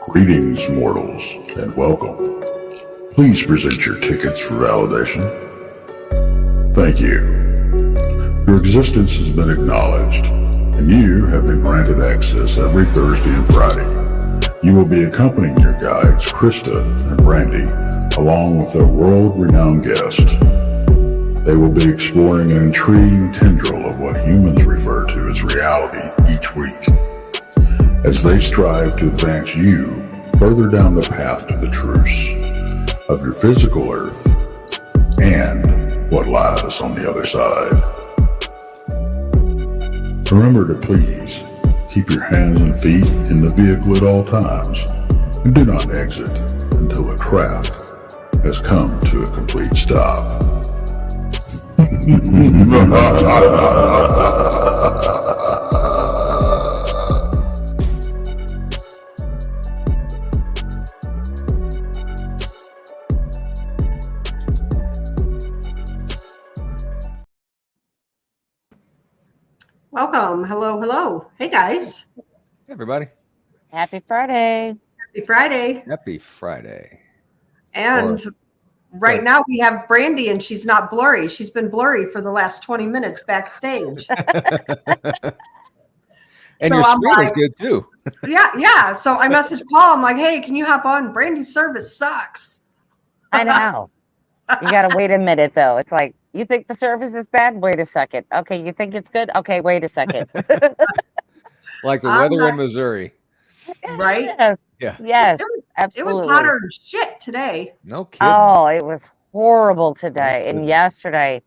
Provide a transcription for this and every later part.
Greetings, mortals, and welcome. Please present your tickets for validation. Thank you. Your existence has been acknowledged, and you have been granted access every Thursday and Friday. You will be accompanying your guides, Krista and Brandi, along with a world-renowned guest. They will be exploring an intriguing tendril of what humans refer to as reality each week, as they strive to advance you further down the path to the truths of your physical earth and what lies on the other side. Remember to please keep your hands and feet in the vehicle at all times, and do not exit until the craft has come to a complete stop. Welcome. Hello, hello. Hey, guys. Hey, everybody. Happy Friday. Happy Friday. Happy Friday. And right now we have Brandi, and she's not blurry. She's been blurry for the last 20 minutes backstage. And So your I'm screen is like- good, too. Yeah. So I messaged Paul. I'm like, hey, can you hop on? Brandi's service sucks. I know. You got to wait a minute, though. It's like, you think the service is bad? Wait a second. Okay, you think it's good? Okay, wait a second. Like the I'm weather not- in Missouri. Right? Yes. Yeah. Yes, It absolutely. was hotter than shit today. No kidding. Oh, it was horrible today and goodness. yesterday.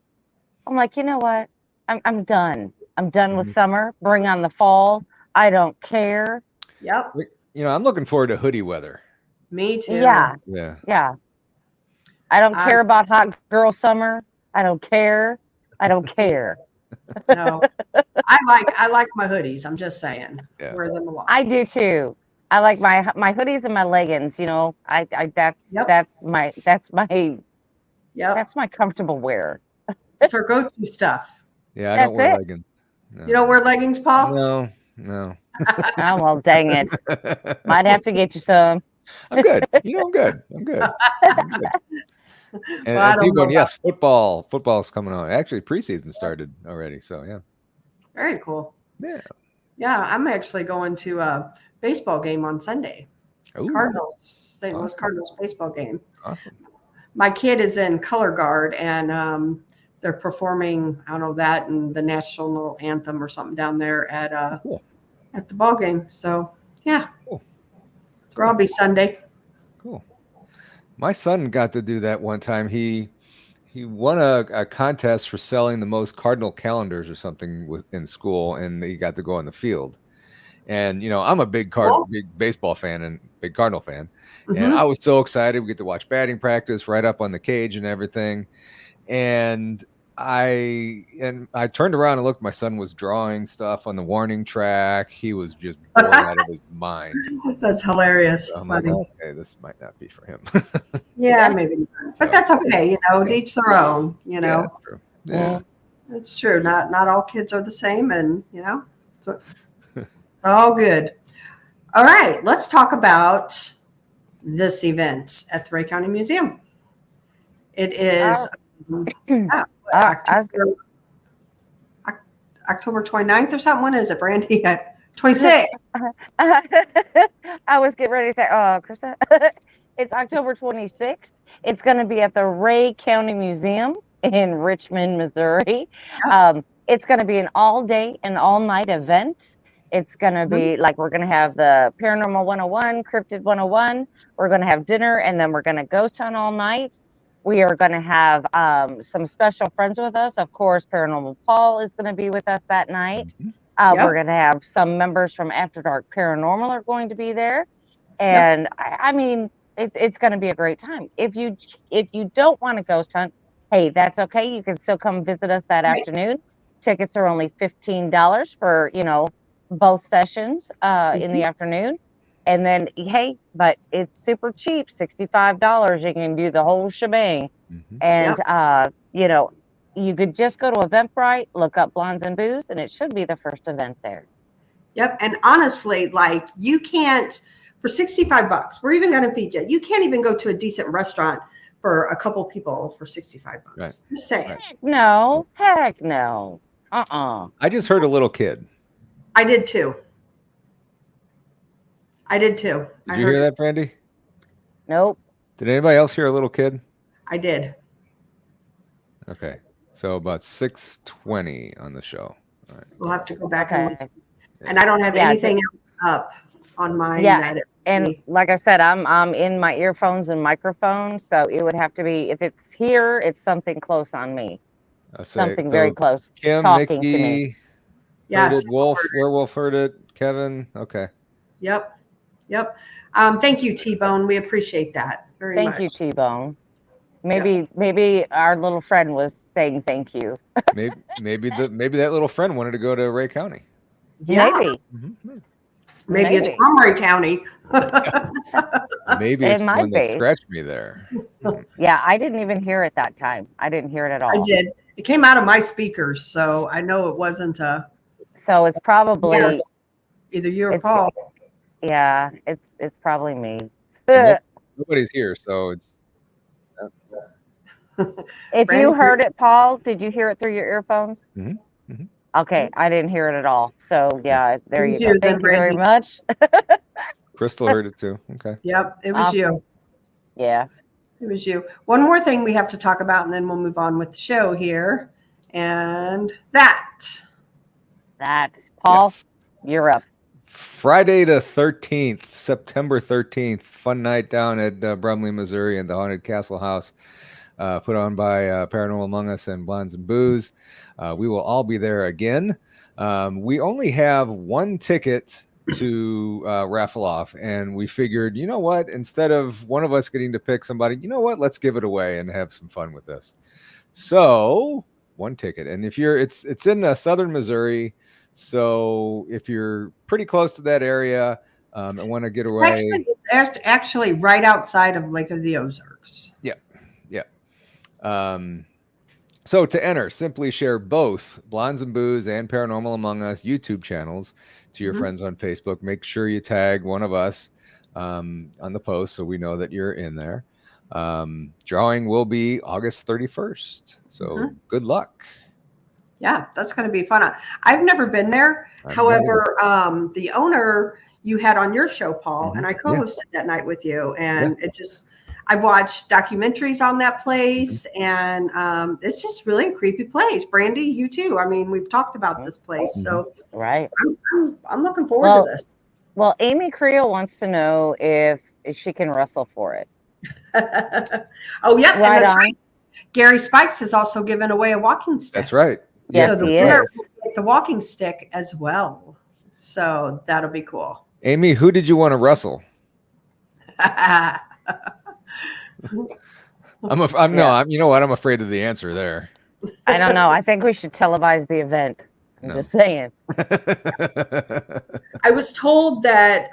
I'm like, you know what? I'm done. I'm done with Mhm. summer. Bring on the fall. I don't care. Yep. You know, I'm looking forward to hoodie weather. Me too. Yeah, Yeah. yeah. I don't care about hot girl summer. I don't care. I don't care. No. I like my hoodies. I'm just saying. Yeah. Wear them a lot. I do too. I like my hoodies and my leggings. You know, that's my Yep. comfortable wear. It's our go-to stuff. Yeah, I don't That's wear it. leggings. No. You don't wear leggings, Paul? No. Oh well, dang it! Might have to get you some. I'm good. You know, I'm good. I'm good. And, Well, I and don't T-Bone, know yes, football's coming on. Actually, preseason started already, so yeah. Very cool. Yeah. Yeah, I'm actually going to a baseball game on Sunday. Ooh, Cardinals, St. Louis Awesome. Cardinals baseball game. awesome. My kid is in color guard, and they're performing, I don't know, that and the national anthem or something down there at Cool. at the ball game. So yeah, Cool. where I'll be Sunday. Cool. My son got to do that one time. He won a contest for selling the most Cardinal calendars or something in school, and he got to go on the field. And you know, I'm a big baseball fan and big Cardinal fan, and I was so excited. We get to watch batting practice right up on the cage and everything. And I turned around and looked. My son was drawing stuff on the warning track. He was just bored out of his mind. That's hilarious. So I'm like, Funny. okay, this might not be for him. Yeah, maybe not. But that's okay. You know, to each their own. You Yeah, know, that's true. Yeah. it's true. Not all kids are the same, and you know, so all good. All right, let's talk about this event at the Ray County Museum. It is October 29th or something. When is it, Brandi? 26th. I was getting ready to say, oh, Krista, it's October 26th. It's going to be at the Ray County Museum in Richmond, Missouri. It's going to be an all-day and all-night event. It's going to be like, we're going to have the Paranormal 101, Cryptid 101. We're going to have dinner, and then we're going to ghost hunt all night. We are going to have some special friends with us. Of course, Paranormal Paul is going to be with us that night. We're going to have some members from After Dark Paranormal are going to be there. And I mean, it's going to be a great time. If you don't want to ghost hunt, hey, that's okay. You can still come visit us that afternoon. Tickets are only $15 for, both sessions in the afternoon. And then, hey, but it's super cheap, $65. You can do the whole shebang. Mhm. And, you know, you could just go to Eventbrite, look up Blondes and Booze, and it should be the first event there. Yep. And honestly, like you can't, for $65, we're even going to feed you. You can't even go to a decent restaurant for a couple people for $65. Right. Just saying. Right. Heck no. I just heard a little kid. I did too. Did you hear that, Brandi? Nope. Did anybody else hear a little kid? I did. Okay. So about 6:20 on the show. All right. We'll have to go back and Okay. listen. And I don't have Yeah, anything else up on my And like I said, I'm in my earphones and microphone, so it would have to be, if it's here, it's something close on me. I'll say, Something very close. Kim, talking Nikki, to me. heard Yes. it. Werewolf heard it. Kevin. Okay. Yep. Thank you, T-Bone. We appreciate that very much. Thank you, T-Bone. Maybe our little friend was saying thank you. Maybe that little friend wanted to go to Ray County. Yeah. Maybe. Maybe it's from Ray County. Maybe It it's the might one that be. scratched me there. Yeah, I didn't even hear it that time. I didn't hear it at all. I did. It came out of my speakers, so I know it wasn't So it's probably either you or It's- Paul. yeah, it's probably me. And nobody's here, so it's If Brandi- you heard it, Paul, did you hear it through your earphones? Mhm, mhm. Okay, I didn't hear it at all. So yeah, there you Thank go. you, Thank you very Brandi. much. Crystal heard it too. Okay. Yep, it was Awesome. you. Yeah. It was you. One more thing we have to talk about, and then we'll move on with the show here. And that. Paul, Yes. you're up. Friday the 13th, September 13th, fun night down at Brumley, Missouri in the Haunted Castle House, put on by Paranormal Among Us and Blondes and Booze. We will all be there again. We only have one ticket to raffle off, and we figured, you know what, instead of one of us getting to pick somebody, you know what, let's give it away and have some fun with this. So one ticket, and if you're it's in southern Missouri, so if you're pretty close to that area and want to get away, Actually right outside of Lake of the Ozarks. So to enter, simply share both Blondes and Booze and Paranormal Among Us YouTube channels to your friends on Facebook. Make sure you tag one of us on the post so we know that you're in there. Drawing will be August 31st. So good luck. Yeah, that's going to be fun. I've never been there. I've However, the owner you had on your show, Paul, and I Yeah. co-hosted that night with you, and I've watched documentaries on that place, and it's just really a creepy place. Brandi, you too. I mean, we've talked about this place, so Right. I'm looking forward to this. Well, Amy Creel wants to know if she can wrestle for it. Oh yeah, and Right that's on. right. Gary Spikes has also given away a walking stick. That's right. Yes, so the he winner is. will get the walking stick as well. So that'll be cool. Amy, who did you want to wrestle? You know what? I'm afraid of the answer there. I don't know. I think we should televise the event. I'm No. just saying. I was told that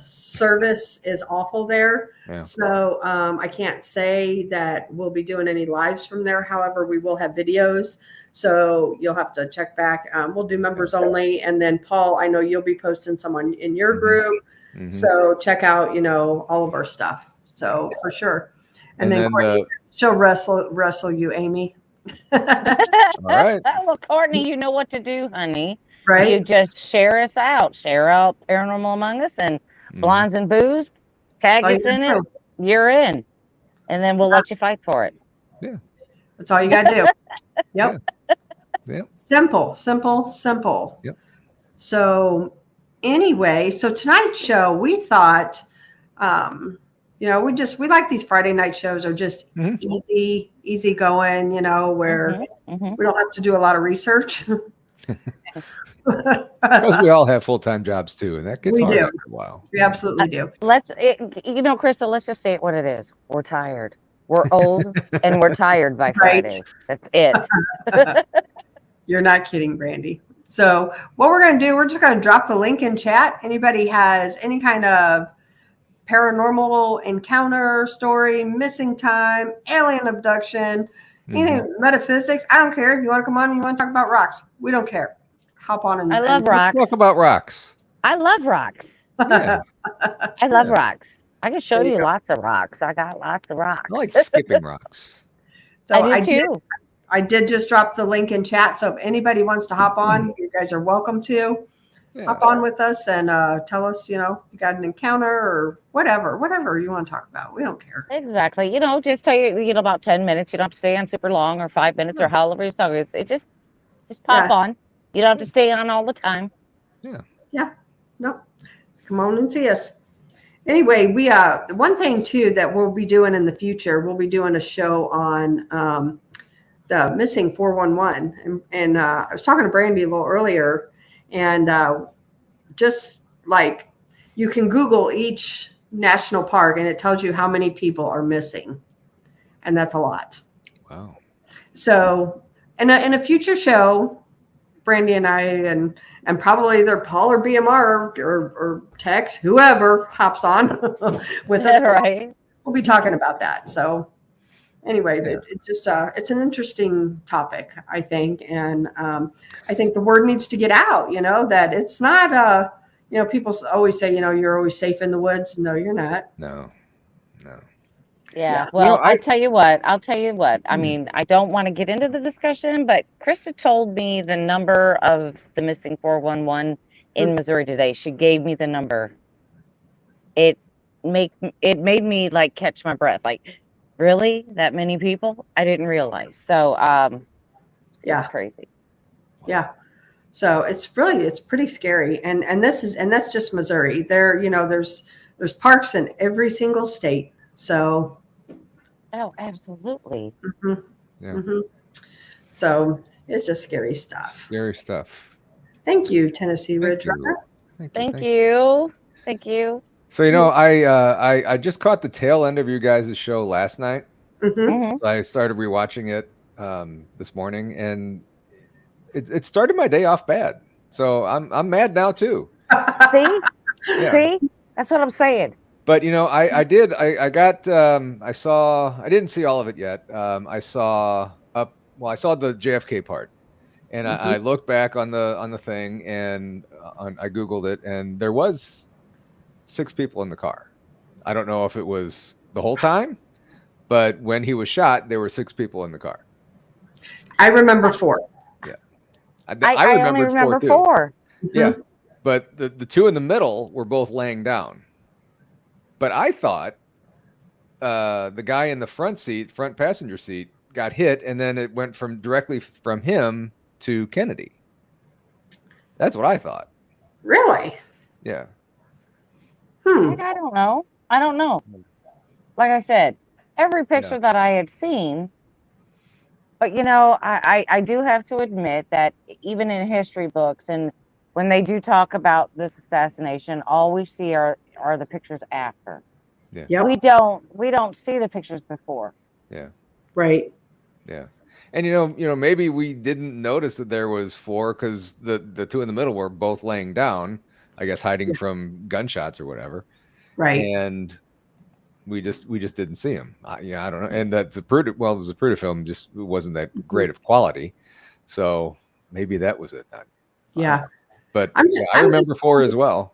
service is awful there. Yeah. So I can't say that we'll be doing any lives from there. However, we will have videos. So you'll have to check back. We'll do members only. And then Paul, I know you'll be posting someone in your group. Mhm. So check out, all of our stuff. So for sure. And then Courtney says she'll wrestle you, Amy. All right. Well, Courtney, you know what to do, honey. Right? You just share us out. Share out Paranormal Among Us and Blondes and Booze. Tag All you us in gotta it. You're in. And then we'll let you fight for it. That's all you got to do. Yep. Yeah. Simple. Yep. So anyway, so tonight's show, we thought, we like these Friday night shows are just easy going, where we don't have to do a lot of research. Because we all have full-time jobs too, and that gets We hard do. after a while. We absolutely do. Krista, let's just say it what it is. We're tired. We're old and we're tired by Right. Friday. That's it. You're not kidding, Brandi. So what we're going to do, we're just going to drop the link in chat. Anybody has any kind of paranormal encounter story, missing time, alien abduction, anything, metaphysics, I don't care. If you want to come on and you want to talk about rocks, we don't care. Hop on and I love rocks. Let's talk about rocks. I love rocks. Yeah. I love rocks. I can show There you you go. lots of rocks. I got lots of rocks. I like skipping rocks. So I do too. I did just drop the link in chat. So if anybody wants to hop on, you guys are welcome to hop on with us and tell us, you got an encounter or whatever you want to talk about. We don't care. Exactly. Just tell you, about 10 minutes. You don't have to stay on super long or 5 minutes or however so it just pop on. You don't have to stay on all the time. Yeah. No. Just come on and see us. Anyway, we one thing too that we'll be doing in the future, we'll be doing a show on the missing 411. And I was talking to Brandi a little earlier, and just like you can Google each national park and it tells you how many people are missing. And that's a lot. Wow. So in a future show, Brandi and I and probably either Paul or BMR or Tex, whoever hops on with us, Right. we'll be talking about that. So anyway, it just it's an interesting topic, I think, and I think the word needs to get out. That it's not people always say you're always safe in the woods. No, you're not. No. Yeah. Well, I'll tell you what. I mean, I don't want to get into the discussion, but Krista told me the number of the missing 411 in Missouri today. She gave me the number. It made me like catch my breath. Like, really? That many people? I didn't realize. So, it's crazy. Yeah. So it's pretty scary. And that's just Missouri. There's parks in every single state. So. Oh, absolutely. So it's just scary stuff. Scary stuff. Thank you, Tennessee Ridge Runner. Thank you. So I just caught the tail end of you guys' show last night. Mm-hmm. So I started rewatching it this morning, and it started my day off bad. So I'm mad now too. See, that's what I'm saying. But I didn't see all of it yet. I saw the JFK part, and I looked back on the thing, and I Googled it, and there was 6 people in the car. I don't know if it was the whole time, but when he was shot, there were 6 people in the car. I remember 4. Yeah, I only remember 4. Yeah, but the 2 in the middle were both laying down. But I thought the guy in the front passenger seat, got hit, and then it went directly from him to Kennedy. That's what I thought. Really? Yeah. I don't know. Like I said, every picture that I had seen, but I do have to admit that even in history books and when they do talk about this assassination, all we see are the pictures after. Yeah. Yep. We don't see the pictures before. Yeah. Right. Yeah. And maybe we didn't notice that there was 4 because the 2 in the middle were both laying down, I guess hiding from gunshots or whatever. Right. And we just didn't see him. I don't know. And that Zapruder film just wasn't that great of quality. So maybe that was it. Yeah. But I remember 4 as well.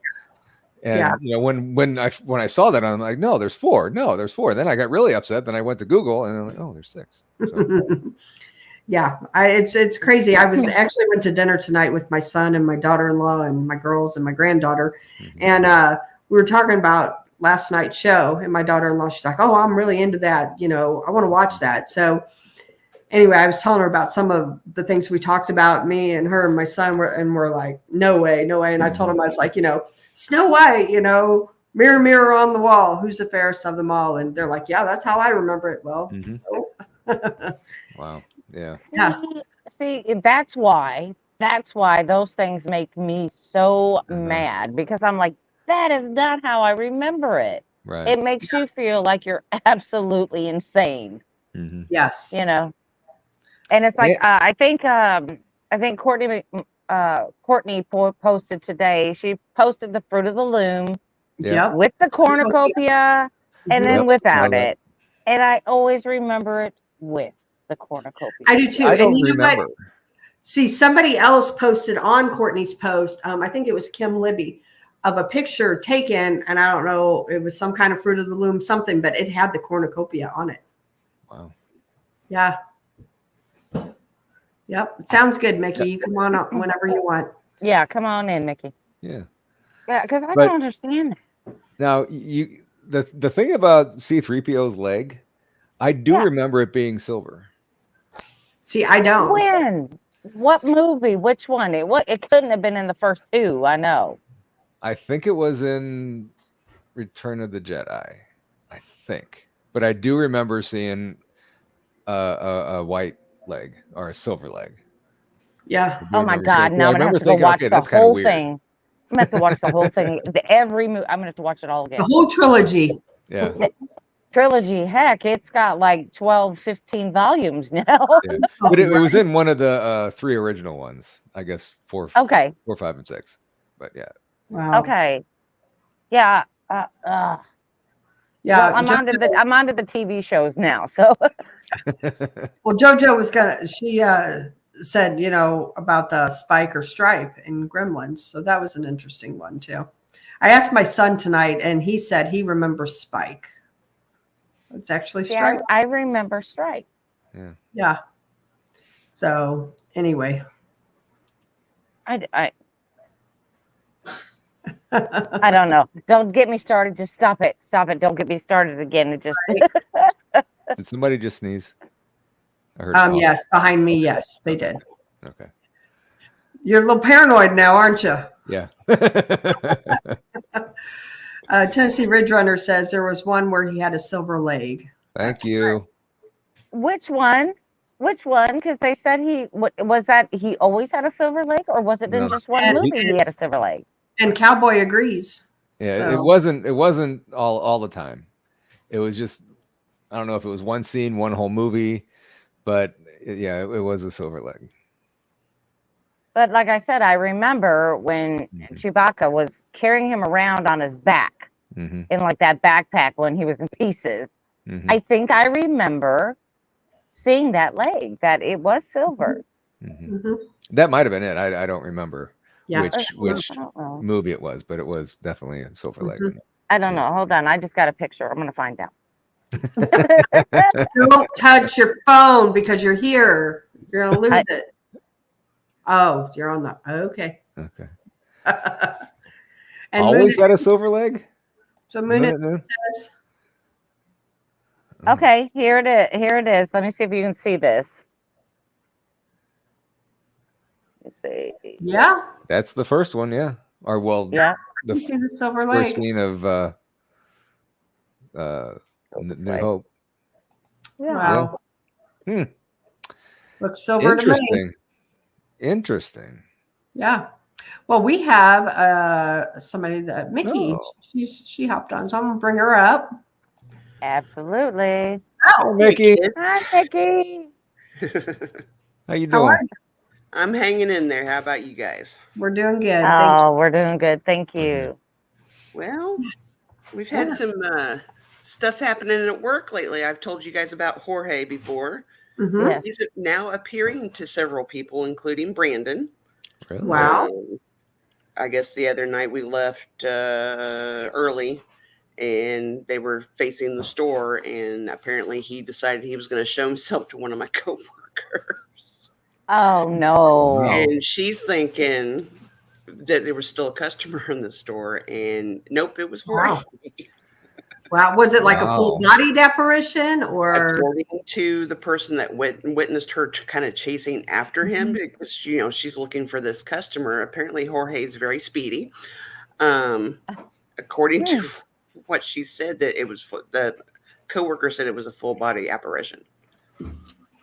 And when I saw that, I'm like, no, there's 4. No, there's 4. Then I got really upset. Then I went to Google and I'm like, oh, there's 6. So. Yeah, it's crazy. I actually went to dinner tonight with my son and my daughter-in-law and my girls and my granddaughter, and we were talking about last night's show. And my daughter-in-law, she's like, "Oh, I'm really into that. I want to watch that." So anyway, I was telling her about some of the things we talked about. Me and her and my son we're like, "No way, no way." And I told him, I was like, Snow White, mirror, mirror on the wall, who's the fairest of them all? And they're like, "Yeah, that's how I remember it." Well, Wow. Yeah. See, that's why those things make me so mad, because I'm like, that is not how I remember it. Right. It makes you feel like you're absolutely insane. Yes. And it's like I think Courtney Courtney posted today. She posted the Fruit of the Loom Yep. with the cornucopia and then Yep, without saw that. it. And I always remember it with the cornucopia. I do too. I And don't you know remember. what? See, somebody else posted on Courtney's post. I think it was Kim Libby, of a picture taken, and I don't know, it was some kind of Fruit of the Loom something, but it had the cornucopia on it. Wow. Yeah. Yep. Sounds good, Mickey. You come on up whenever you want. Yeah, come on in, Mickey. Yeah. Yeah, because I But- don't understand that. Now the thing about C3PO's leg, I do Yeah. remember it being silver. See, I don't. When? What movie? Which one? It couldn't have been in the first two. I know. I think it was in Return of the Jedi. I think, but I do remember seeing a white leg or a silver leg. Yeah. I do Oh my remember seeing God! it. Now I I'm gonna have remember to go thinking, watch okay, the that's kind of whole weird. thing. I'm gonna have to watch the whole thing. Every movie. I'm gonna have to watch it all again. The whole trilogy. Yeah. Trilogy. Heck, it's got like 12, 15 volumes now. Yeah. But it was in one of the 3 original ones. I guess 4, Okay. 4, 5, and 6. But yeah. Wow. Okay. Yeah. Yeah. Well, I'm onto the TV shows now. So Well, JoJo was she said, about the Spike or Stripe in Gremlins. So that was an interesting one too. I asked my son tonight and he said he remembers Spike. It's actually yeah, Stripe. I remember Strike. Yeah. So anyway. I don't know. Don't get me started. Just stop it. Stop it. Don't get me started again. It just Did somebody just sneeze? I heard a cough. Yes, behind me, yes, they did. Okay. You're a little paranoid now, aren't you? Yeah. Tennessee Ridge Runner says there was one where he had a silver leg. Thank you. which one? Which one? Because they said he always had a silver leg, or was it in No. just one And- movie he had a silver leg? And Cowboy agrees. Yeah, So- it wasn't all the time. It was just, I don't know if it was one scene, one whole movie, but it was a silver leg. But like I said, I remember when Chewbacca was carrying him around on his back Mm-hmm. in like that backpack when he was in pieces. Mm-hmm. I think I remember seeing that leg, that it was silver. Mm-hmm. Mhm. That might have been it. I don't remember Yeah. which I don't know. movie it was, but it was definitely a silver leg. Mhm. I don't know. Hold on. I just got a picture. I'm going to find out. Don't touch your phone because you're here. You're going to lose it. Oh, you're on the, okay. Okay. And Always Moon, got a silver leg? so Moon No. says, Okay, here it is. Here it is. Let me see if you can see this. Let's see. yeah, That's the first one, yeah. Or well, Yeah. the you see the silver first leg. scene of this New way. Hope. Yeah. Wow. Hmm. Looks silver to me. Interesting. Yeah. Well, we have somebody that Mickey, Oh. she hopped on, so I'm gonna bring her up. Absolutely. Oh, Mickey, Hi, Mickey. how you How doing? are you? I'm hanging in there. How about you guys? We're doing good. Thank Oh, we're doing good. Thank you. Well, we've had Yeah. some stuff happening at work lately. I've told you guys about Jorge before. you. Mhm. Yeah. He's now appearing to several people, including Brandon. Really? Wow. I guess the other night we left early and they were facing the store, and apparently he decided he was going to show himself to one of my coworkers. Oh, no. Wow. And she's thinking that there was still a customer in the store, and nope, it was Jorge. Wow. Wow. Was it like a Wow. full bodied apparition or? According to the person that witnessed her kind of chasing after him, because she's looking for this customer. Apparently, Jorge is very speedy. According to what she said, that it was the coworker said it was a full body apparition.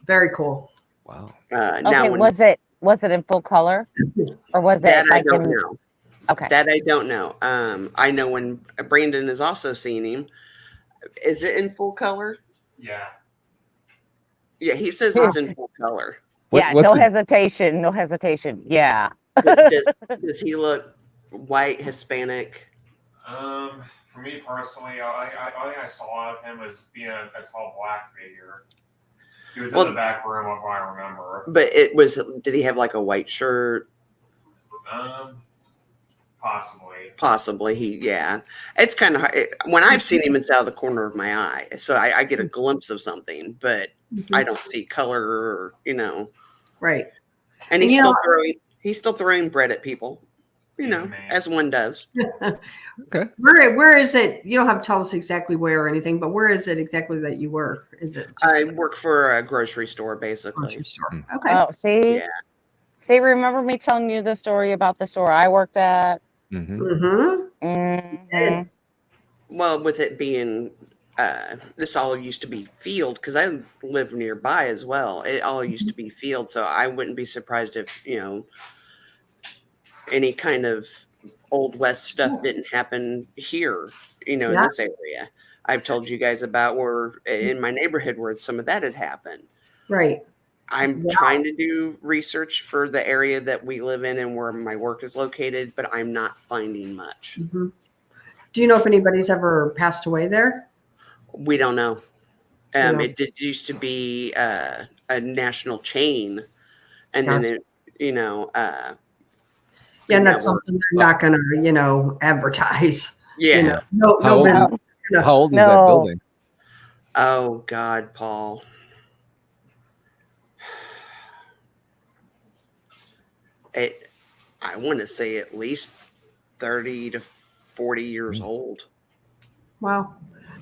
Very cool. Wow. Now, Okay, was it in full color? Or was that it I like don't in know. Okay. That I don't know. I know when Brandon has also seen him. Is it in full color? Yeah. Yeah, he says it's in full color. Yeah, what's no the- hesitation. No hesitation. Yeah. Does he look white, Hispanic? For me personally, I think I saw of him as being a tall black figure. He was in the back room, if I remember. But did he have like a white shirt? Possibly. It's kind of hard. When I've seen him, it's out of the corner of my eye. So I get a glimpse of something, but I don't see color or, Right. And he's still throwing bread at people, as one does. Okay. Where is it? You don't have to tell us exactly where or anything, but where is it exactly that you work? Is it? I work for a grocery store, basically. Grocery store. Okay. Oh, see? Yeah. See, remember me telling you the story about the store I worked at? Well, with it being, this all used to be field, because I live nearby as well. It all used to be field, so I wouldn't be surprised if, any kind of Old West stuff didn't happen here, in this area. I've told you guys about where in my neighborhood where some of that had happened. Right. I'm trying to do research for the area that we live in and where my work is located, but I'm not finding much. Do you know if anybody's ever passed away there? We don't know. It used to be a national chain, and then it, and that's something they're not going to, advertise. Yeah. No business. How old is that building? Oh God, Paul. I want to say at least 30 to 40 years old. Wow.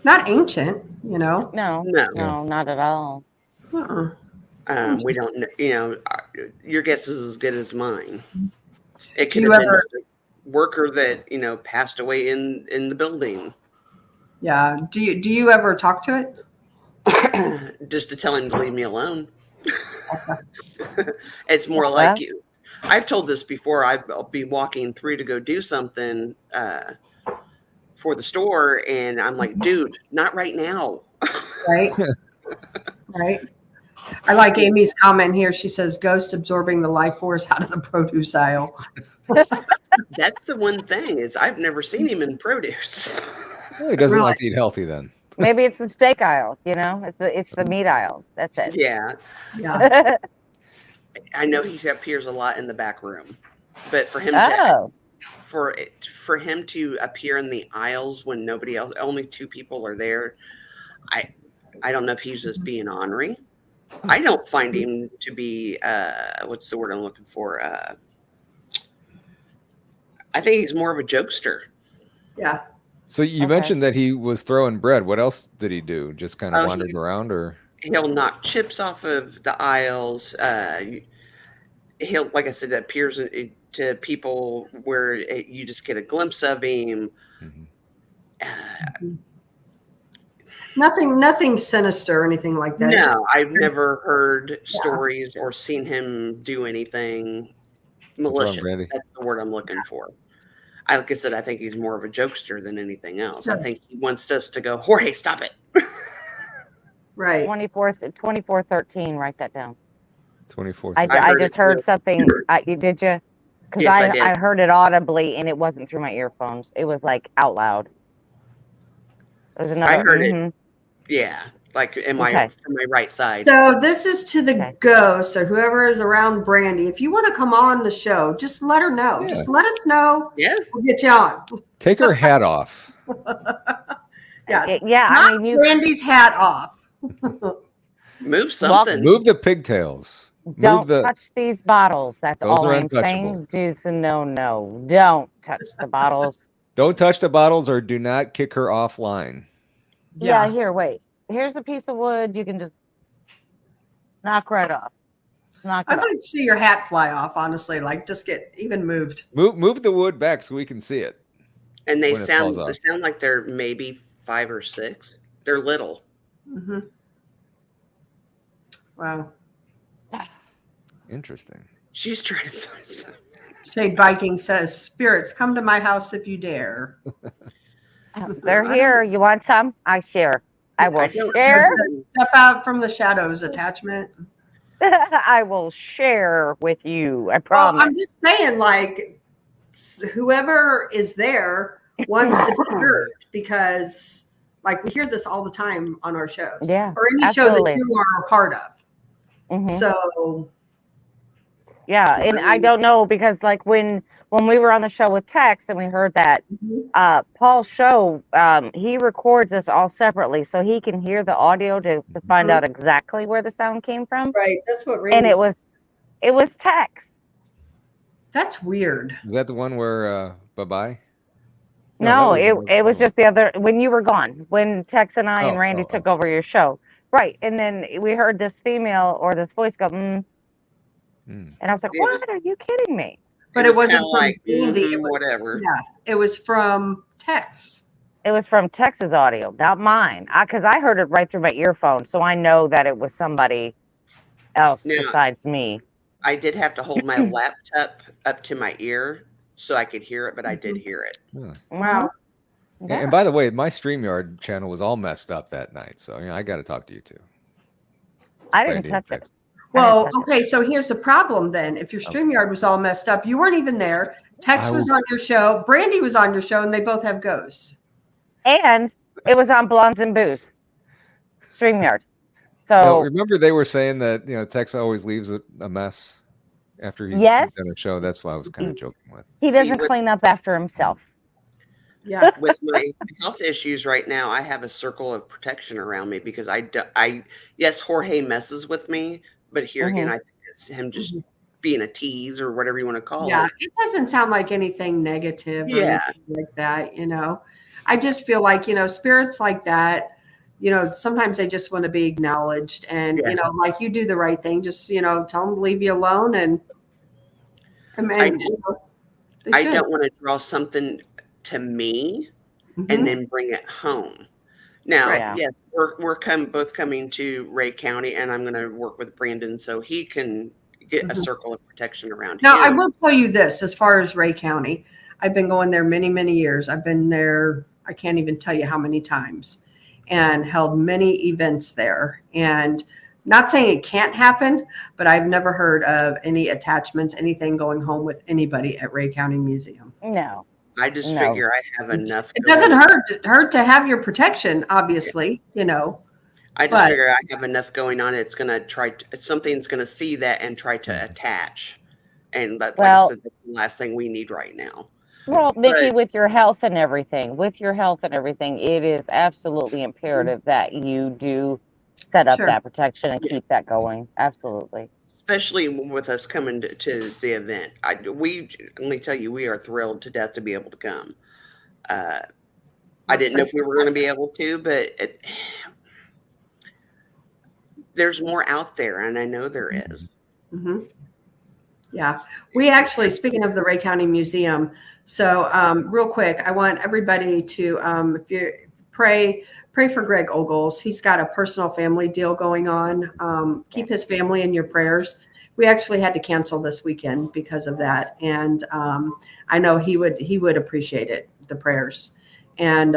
Not ancient, No, not at all. We don't know, your guess is as good as mine. It could have been a worker that, passed away in the building. Yeah. Do you ever talk to it? Just to tell him to leave me alone. It's more like you. I've told this before. I'll be walking through to go do something for the store, and I'm like, dude, not right now. Right. Right. I like Amy's comment here. She says, ghost absorbing the life force out of the produce aisle. That's the one thing is I've never seen him in produce. Well, he doesn't like to eat healthy then. Maybe it's the steak aisle, it's the meat aisle. That's it. Yeah. I know he appears a lot in the back room, but for him for him to appear in the aisles when nobody else, only two people are there, I don't know if he's just being ornery. I don't find him to be what's the word I'm looking for? I think he's more of a jokester. Yeah. So you mentioned that he was throwing bread. What else did he do? Just kind of wandered around, or he'll knock chips off of the aisles. He'll, like I said, appears to people where you just get a glimpse of him. Nothing sinister or anything like that. No, I've never heard stories or seen him do anything malicious. That's the word I'm looking for. Like I said, I think he's more of a jokester than anything else. I think he wants us to go, Jorge, stop it. Right. 2413, write that down. 24. I just heard something. Did you? Because Yes, I heard it audibly, and it wasn't through my earphones. It was like out loud. There's another. I heard it. Yeah, like from my right side. So this is to the ghost or whoever is around Brandi. If you want to come on the show, just let her know. Yeah. Just let us know. Yeah, we'll get you on. Take her hat off. Yeah. Not Brandi's hat off. Move something. Move the pigtails. Don't touch these bottles. That's all I'm saying. No. Don't touch the bottles. Don't touch the bottles or do not kick her offline. Yeah, here, wait. Here's a piece of wood. You can just knock right off. I'd like to see your hat fly off, honestly. Like, just get even moved. Move the wood back so we can see it. And they sound like they're maybe 5 or 6. They're little. Mm-hmm. Wow. Interesting. She's trying to find something. Shade Viking says, spirits, come to my house if you dare. They're here. You want some? I share. I will share. Step out from the shadows attachment. I will share with you. I Well, promise. I'm just saying, like, whoever is there wants to be heard because, like, we hear this all the time on our shows, Yeah, or any show that absolutely. you are a part of. Mhm. So, Yeah, and I don't know because like when we were on the show with Tex and we heard that Paul's show, he records us all separately so he can hear the audio to find out exactly where the sound came from. right, that's what And Randy it said. was Tex. That's weird. Is that the one where bye-bye? No, that it was just the other when you were gone, when Tex and I and Randy took oh. over your show. Right. And then we heard this female or this voice go, and I was like, what? Are you kidding me? But it wasn't kinda from like Randy. It was- whatever. Yeah, it was from Tex. It was from Tex's audio, not mine. Because I heard it right through my earphone, so I know that it was somebody else besides me. I did have to hold my laptop up to my ear so I could hear it, but I did hear it. Yeah. Wow. Yeah. And by the way, my StreamYard channel was all messed up that night, so I got to talk to you too. I didn't touch it. Well, okay, so here's the problem then. If your StreamYard was all messed up, you weren't even there. Tex was on your show, Brandi was on your show, and they both have ghosts. And it was on Blondes and Booze, StreamYard. So No, remember they were saying that Tex always leaves a mess after he's done a show. That's why I was kind of joking with. He doesn't clean up after himself. Yeah. With my health issues right now, I have a circle of protection around me because yes, Jorge messes with me, but here again, I think it's him just being a tease or whatever you want to call it. It doesn't sound like anything negative or Yeah. anything like that, I just feel like, spirits like that, sometimes they just want to be acknowledged and, like you do the right thing, just, tell them to leave you alone and I don't want to draw something to me and then bring it home. Now, yes, we're both coming to Ray County, and I'm going to work with Brandon so he can get a circle of protection around Now, him. I will tell you this, as far as Ray County, I've been going there many, many years. I've been there, I can't even tell you how many times, and held many events there. And not saying it can't happen, but I've never heard of any attachments, anything going home with anybody at Ray County Museum. No. I just figure I have enough. It doesn't hurt to have your protection, obviously, I just figure I have enough going on. It's going to something's going to see that and try to attach. And like I said, that's the last thing we need right now. Well, Mickey, with your health and everything, it is absolutely imperative that you do set up that protection and keep that going. Absolutely. Especially with us coming to the event. Let me tell you, we are thrilled to death to be able to come. I didn't know if we were going to be able to, but there's more out there, and I know there is. Mm-hmm. Yeah. We actually, speaking of the Ray County Museum, so real quick, I want everybody to, if you pray for Greg Ogles. He's got a personal family deal going on. Keep his family in your prayers. We actually had to cancel this weekend because of that. And I know he would appreciate it, the prayers. And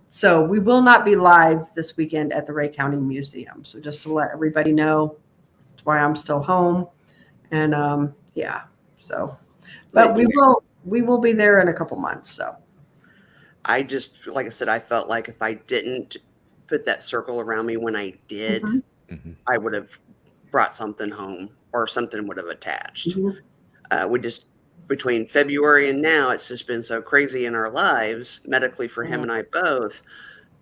so we will not be live this weekend at the Ray County Museum. So just to let everybody know, that's why I'm still home. And but we will be there in a couple months. So I just, like I said, I felt like if I didn't put that circle around me when I did, I would have brought something home or something would have attached. We just, between February and now, it's just been so crazy in our lives, medically for him and I both.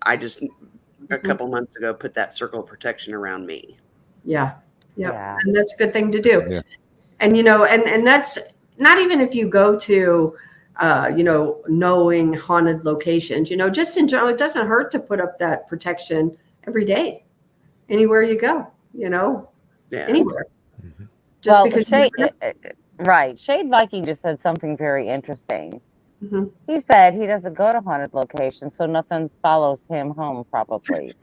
I just, a couple months ago, put that circle of protection around me. Yeah. And that's a good thing to do. Yeah. And, and that's not even if you go to, knowing haunted locations, just in general, it doesn't hurt to put up that protection every day, anywhere you go, anywhere. Just because Shade Viking just said something very interesting. He said he doesn't go to haunted locations, so nothing follows him home, probably.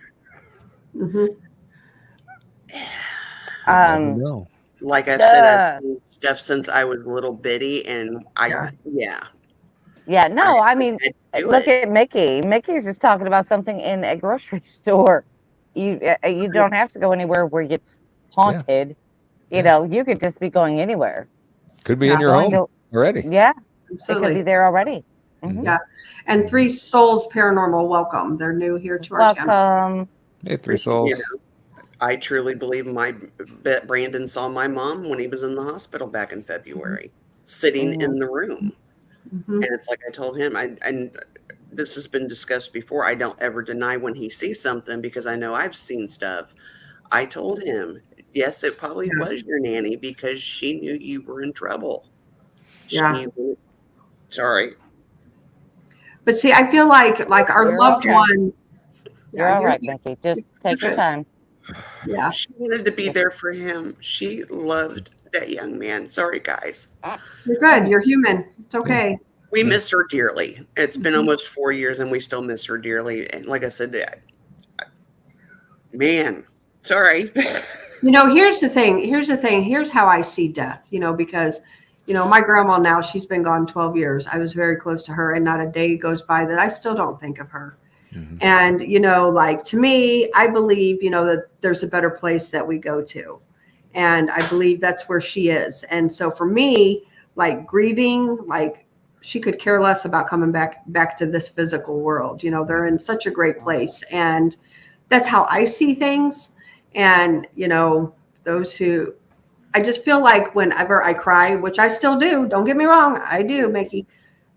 Like I've said, I've seen stuff since I was little bitty, and I mean, look at Mickey. Mickey's just talking about something in a grocery store. You don't have to go anywhere where it's haunted. You know, you could just be going anywhere. Could be Yeah. in your Going home already. Yeah, it could Absolutely. be there already. Mhm. Yeah. And Three Souls Paranormal, welcome. They're new here to our channel. Welcome. Hey, Three Souls. You know, I truly believe Brandon saw my mom when he was in the hospital back in February, sitting in the room. Mhm. And it's like I told him, and this has been discussed before, I don't ever deny when he sees something because I know I've seen stuff. I told him, yes, it probably was your nanny because she knew you were in trouble. Yeah. Sorry. But see, I feel like our You're loved okay. one. You're all right, Mickey. Just take your good. time. Yeah. She wanted to be there for him. She loved that young man. Sorry, guys. You're good. You're human. It's okay. We miss her dearly. It's been almost 4 years and we still miss her dearly. And like I said, man, sorry. You know, here's the thing. Here's how I see death, because, my grandma now, she's been gone 12 years. I was very close to her, and not a day goes by that I still don't think of her. Mhm. And, like to me, I believe, that there's a better place that we go to. And I believe that's where she is. And so for me, like grieving, like she could care less about coming back to this physical world. They're in such a great place. And that's how I see things. And, those who, I just feel like whenever I cry, which I still do, don't get me wrong, I do, Mickey.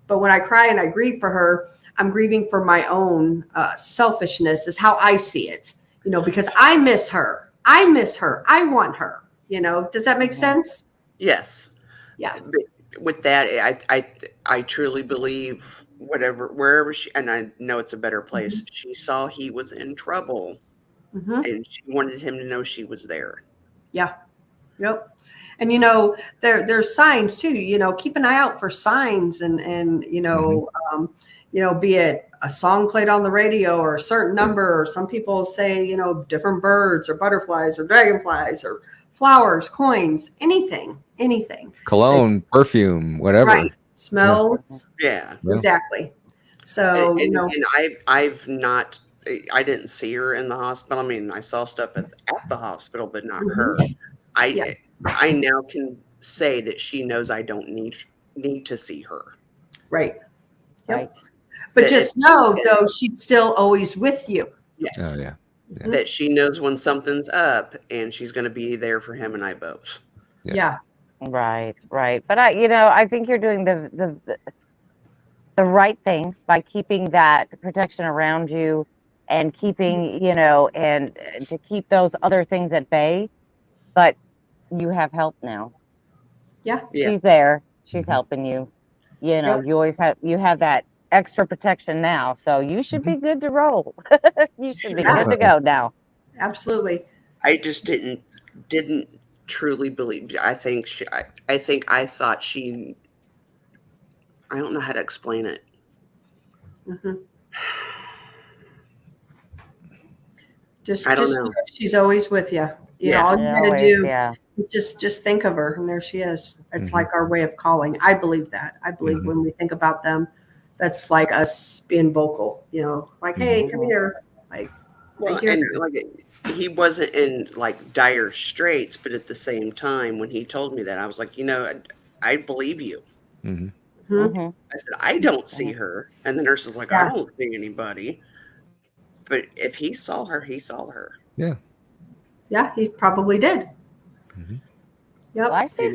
But when I cry and I grieve for her, I'm grieving for my own selfishness is how I see it, because I miss her. I want her, does that make sense? Yes. Yeah. But with that, I truly believe wherever she, and I know it's a better place, she saw he was in trouble and she wanted him to know she was there. Yeah. Yep. And there's signs too, keep an eye out for signs and be it a song played on the radio or a certain number, or some people say, different birds or butterflies or dragonflies or flowers, coins, anything. Cologne, perfume, whatever. Right. Smells. Yeah. Exactly. So, And I've not, I didn't see her in the hospital. I mean, I saw stuff at the hospital, but not her. I now can say that she knows I don't need to see her. Right. Yep. Right. But just know, though, she's still always with you. Yes. Oh, yeah. That she knows when something's up and she's going to be there for him and I both. Yeah. Right. But I think you're doing the right thing by keeping that protection around you and keeping, and to keep those other things at bay. But you have help now. Yeah. She's there. She's helping you. You always have that extra protection now. So you should be good to roll. You should be good to go now. Absolutely. I just didn't truly believe. I think I thought she. I don't know how to explain it. Just I don't know. She's always with you. All you gotta do is just think of her, and there she is. It's like our way of calling. I believe that. I believe when we think about them, that's like us being vocal. Like, hey, come here. Like, well, and like he wasn't in like dire straits, but at the same time, when he told me that, I was like, I believe you. I said, I don't see her, and the nurse is like, I don't see anybody. But if he saw her, he saw her. Yeah. Yeah, he probably did. Yep. Well, I've seen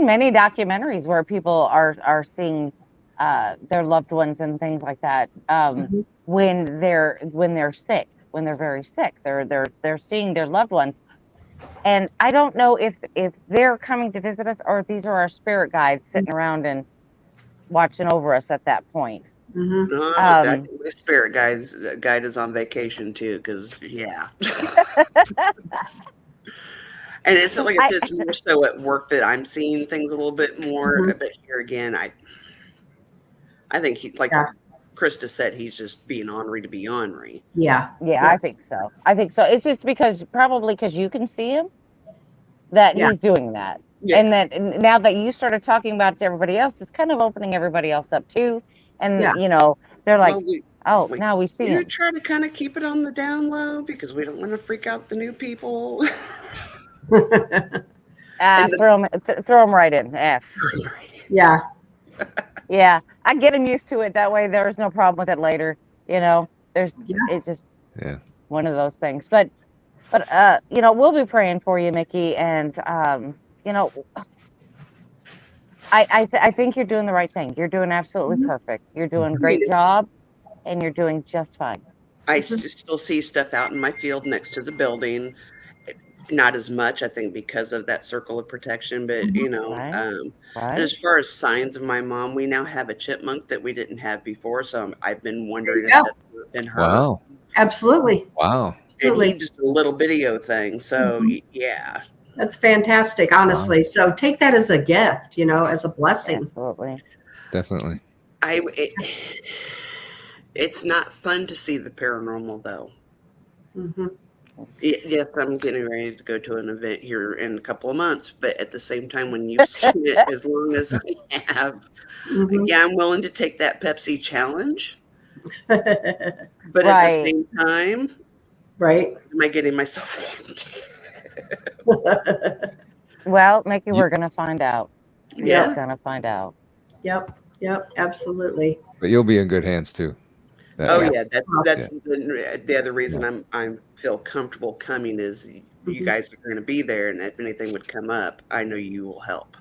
many documentaries where people are seeing their loved ones and things like that when they're sick, when they're very sick. They're seeing their loved ones, and I don't know if they're coming to visit us or if these are our spirit guides sitting around and watching over us at that point. I think the spirit guide is on vacation too, because and it's like I said, it's more so at work that I'm seeing things a little bit more. But here again, I think he, like Krista said, he's just being ornery to be ornery. Yeah. I think so. It's just probably because you can see him that he's doing that. Yeah. And that now that you started talking about it to everybody else, it's kind of opening everybody else up too. And they're like, now we see him. You try to kind of keep it on the down low because we don't want to freak out the new people. Throw them right in F. Yeah. Yeah, I get them used to it. That way, there's no problem with it later. It's just Yeah. one of those things. But we'll be praying for you, Mickey, and I think you're doing the right thing. You're doing absolutely perfect. You're doing a great job, and you're doing just fine. I still see stuff out in my field next to the building. Not as much, I think, because of that circle of protection. But Right. and Right. as far as signs of my mom, we now have a chipmunk that we didn't have before. So I've been wondering if go. that's been her. Wow. Absolutely. Wow. And Absolutely. he just a little video thing. So yeah. That's fantastic, honestly. So take that as a gift, as a blessing. Absolutely. Definitely. It's not fun to see the paranormal, though. Mm-hmm. Yes, I'm getting ready to go to an event here in a couple of months, but at the same time, when you've seen it as long as I have, yeah, I'm willing to take that Pepsi challenge. But at the same time, am I getting myself into? Well, Mickey, we're going to find out. Yeah. We're going to find out. Yep, absolutely. But you'll be in good hands too. That's the other reason I feel comfortable coming is you guys are going to be there, and if anything would come up, I know you will help.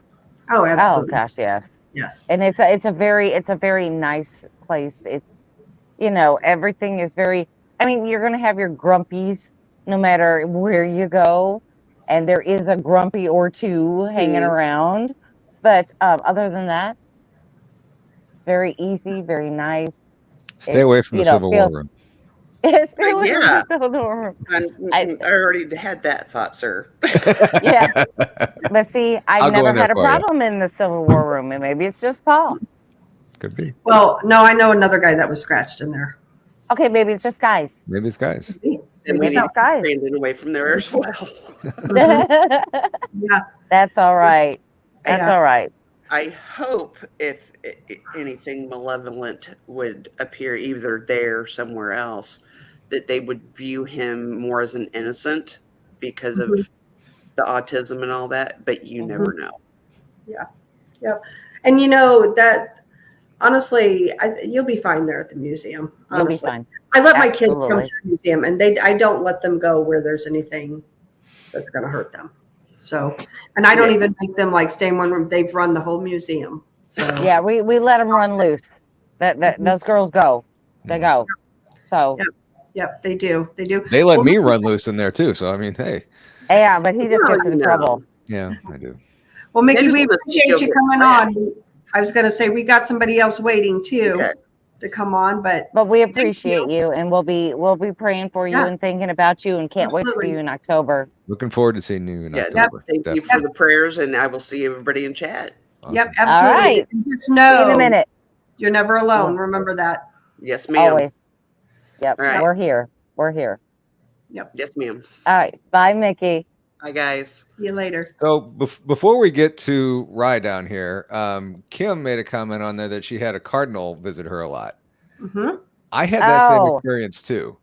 Oh, absolutely. Oh gosh, yes. Yes. And it's a very nice place. It's everything is very. I mean, you're going to have your grumpies no matter where you go, and there is a grumpy or two hanging around, but other than that, very easy, very nice. Stay away from the Civil War room. Stay away from the Civil War room. I already had that thought, sir. Yeah. But see, I've never had a problem in the Civil War room, and maybe it's just Paul. Could be. Well, no, I know another guy that was scratched in there. Okay, maybe it's just guys. Maybe it's guys. And we need guys. Brandon away from there as well. Yeah. That's all right. That's all right. I hope if anything malevolent would appear either there or somewhere else, that they would view him more as an innocent because of the autism and all that, but you never know. Yeah. Yep. And that honestly, you'll be fine there at the museum. Honestly. You'll be fine. I let my kids come to the museum, and I don't let them go where there's anything that's going to hurt them. So, and I don't even make them stay in one room. They've run the whole museum. So yeah, we let them run loose. Those girls go. They go. So. Yep, they do. They do. They let me run loose in there too. So I mean, hey. Yeah, but he just gets in trouble. Yeah, I do. Well, Mickey, we appreciate you coming on. I was going to say we got somebody else waiting too to come on, but we appreciate you, and we'll be praying for you and thinking about you, and can't wait to see you in October. Looking forward to seeing you in October. Thank you for the prayers, and I will see everybody in chat. Awesome. Yep, absolutely. All right. Just know see you in a minute. You're never alone. Remember that. Yes, ma'am. Always. Yep. All right. We're here. We're here. Yep. Yes, ma'am. All right. Bye, Mickey. Hi, guys. See you later. So before we get to Rye down here, Kim made a comment on there that she had a cardinal visit her a lot. Mm-hmm. I had that same experience too.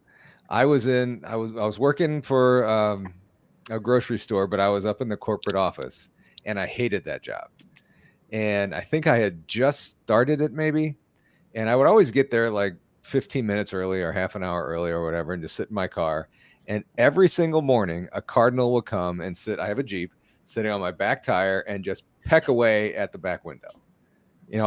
I was working for a grocery store, but I was up in the corporate office, and I hated that job. And I think I had just started it maybe, and I would always get there 15 minutes early or half an hour early or whatever, and just sit in my car. And every single morning, a cardinal will come and sit. I have a Jeep sitting on my back tire and just peck away at the back window.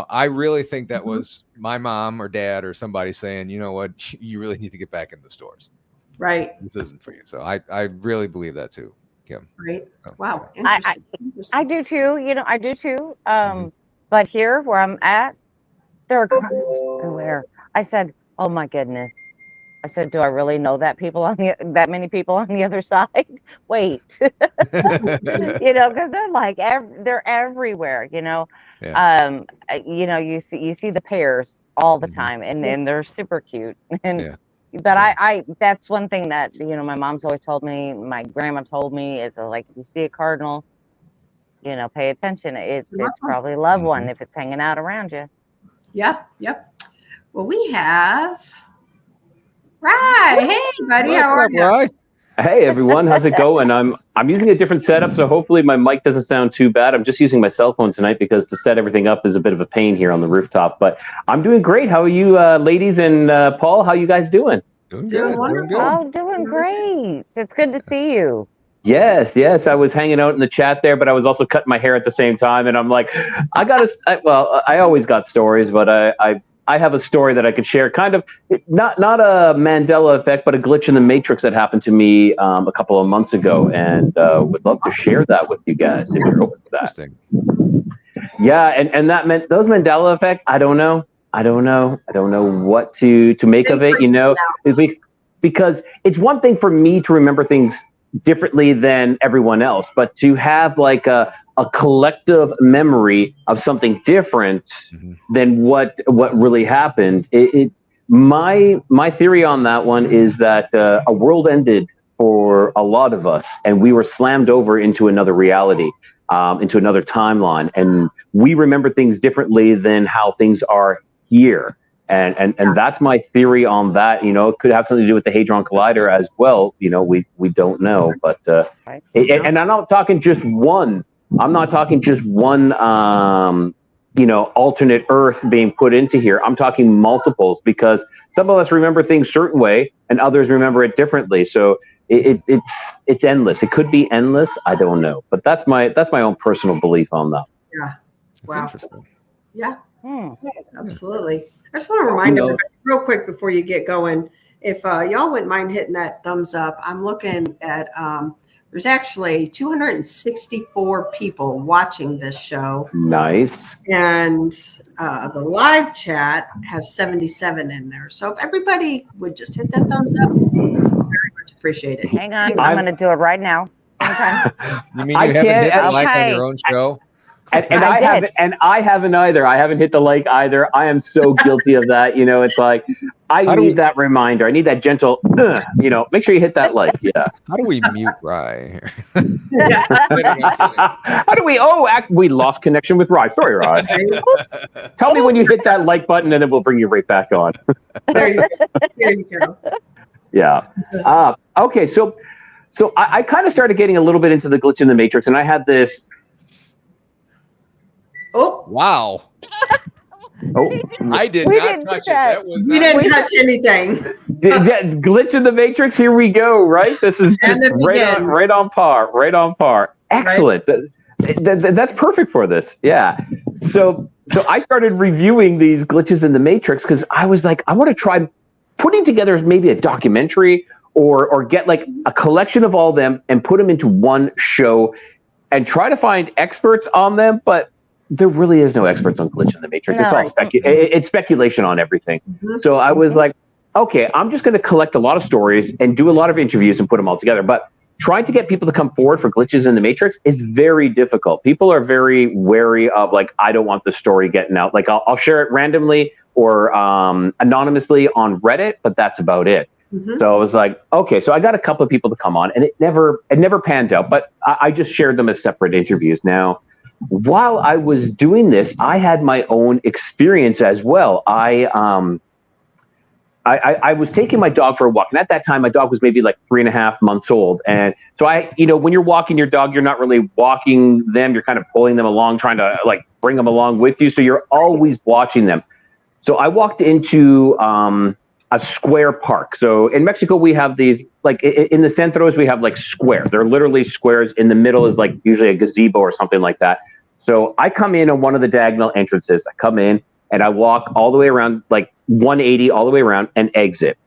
I really think that was my mom or dad or somebody saying, you know what, you really need to get back in the stores. Right. This isn't for you. So I really believe that too, Kim. Right. Wow. I do too. I do too. But here where I'm at, there are cardinals everywhere. I said, oh my goodness. I said, do I really know that many people on the other side? Wait, because they're everywhere, Yeah. You see the pairs all the time, and they're super cute. And but that's one thing that my mom's always told me, my grandma told me, is if you see a cardinal, pay attention. It's probably a loved one if it's hanging out around you. Yeah. Yep. Well, we have Rye. Hey, buddy. How are you? Rye? Hey everyone, how's it going? I'm using a different setup, so hopefully my mic doesn't sound too bad. I'm just using my cell phone tonight because to set everything up is a bit of a pain here on the rooftop. But I'm doing great. How are you, ladies and Paul? How you guys doing? Doing Doing good. wonderful. Oh, doing great. It's good to see you. Yes. I was hanging out in the chat there, but I was also cutting my hair at the same time, and I'm like, I always got stories, but I have a story that I could share. Kind of not a Mandela effect, but a glitch in the matrix that happened to me a couple of months ago, and would love to share that with you guys if you're open to that. Interesting. Yeah, and that meant those Mandela effect. I don't know what to make of it. Because it's one thing for me to remember things differently than everyone else, but to have like a collective memory of something different than what really happened. My theory on that one is that a world ended for a lot of us, and we were slammed over into another reality, into another timeline, and we remember things differently than how things are here. And that's my theory on that. It could have something to do with the Hadron Collider as well. We don't know, but and I'm not talking just one. I'm not talking just one. Alternate Earth being put into here. I'm talking multiples, because some of us remember things a certain way and others remember it differently. So it's endless. It could be endless. I don't know, but that's my own personal belief on that. Yeah. That's interesting. Yeah. Absolutely. I just want to remind everybody real quick before you get going, if y'all wouldn't mind hitting that thumbs up. I'm looking at there's actually 264 people watching this show. Nice. And the live chat has 77 in there. So if everybody would just hit that thumbs up, very much appreciate it. Hang on, I'm going to do it right now. Anytime. You mean you haven't hit the like on your own show? And I haven't either. I haven't hit the like either. I am so guilty of that. It's like I need that reminder. I need that gentle. Make sure you hit that like. Yeah. How do we mute Rye? How do we? We lost connection with Rye. Sorry, Rye. Tell me when you hit that like button, and then we'll bring you right back on. There you go. Yeah. Okay. So I kind of started getting a little bit into the glitch in the matrix, and I had this. Oh wow! I did not touch it. We didn't touch anything. Glitch in the matrix. Here we go. Right. This is right on par. Excellent. Right? That's perfect for this. Yeah. So I started reviewing these glitches in the matrix because I was like, I want to try putting together maybe a documentary or get like a collection of all of them and put them into one show and try to find experts on them, but there really is no experts on glitch in the matrix. No. It's all it's speculation on everything. So I was like, okay, I'm just going to collect a lot of stories and do a lot of interviews and put them all together. But trying to get people to come forward for glitches in the matrix is very difficult. People are very wary of like, I don't want the story getting out. Like I'll share it randomly or anonymously on Reddit, but that's about it. So I was like, okay, so I got a couple of people to come on, and it never panned out, but I just shared them as separate interviews. Now, while I was doing this, I had my own experience as well. I was taking my dog for a walk, and at that time, my dog was maybe like 3.5 months old. And so when you're walking your dog, you're not really walking them. You're kind of pulling them along, trying to like bring them along with you. So you're always watching them. So I walked into a square park. So in Mexico, we have these, like in the centros, we have like square. They're literally squares. In the middle is like usually a gazebo or something like that. So I come in on one of the diagonal entrances. I come in and I walk all the way around, like 180 all the way around, and exit.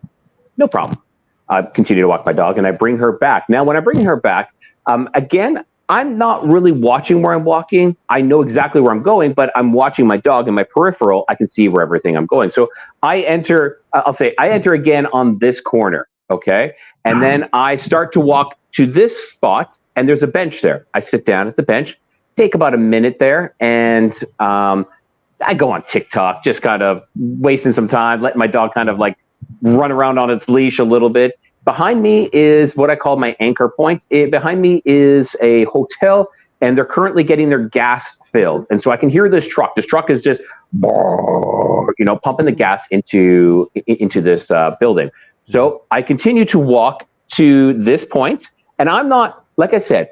No problem. I continue to walk my dog and I bring her back. Now, when I bring her back, again, I'm not really watching where I'm walking. I know exactly where I'm going, but I'm watching my dog in my peripheral. I can see where everything I'm going. So I enter, I enter again on this corner. Okay. And then I start to walk to this spot, and there's a bench there. I sit down at the bench, take about a minute there, and I go on TikTok, just kind of wasting some time, letting my dog kind of like run around on its leash a little bit. Behind me is what I call my anchor point. Behind me is a hotel, and they're currently getting their gas filled. And so I can hear this truck. This truck is just, pumping the gas into this building. So I continue to walk to this point, and I'm not, like I said,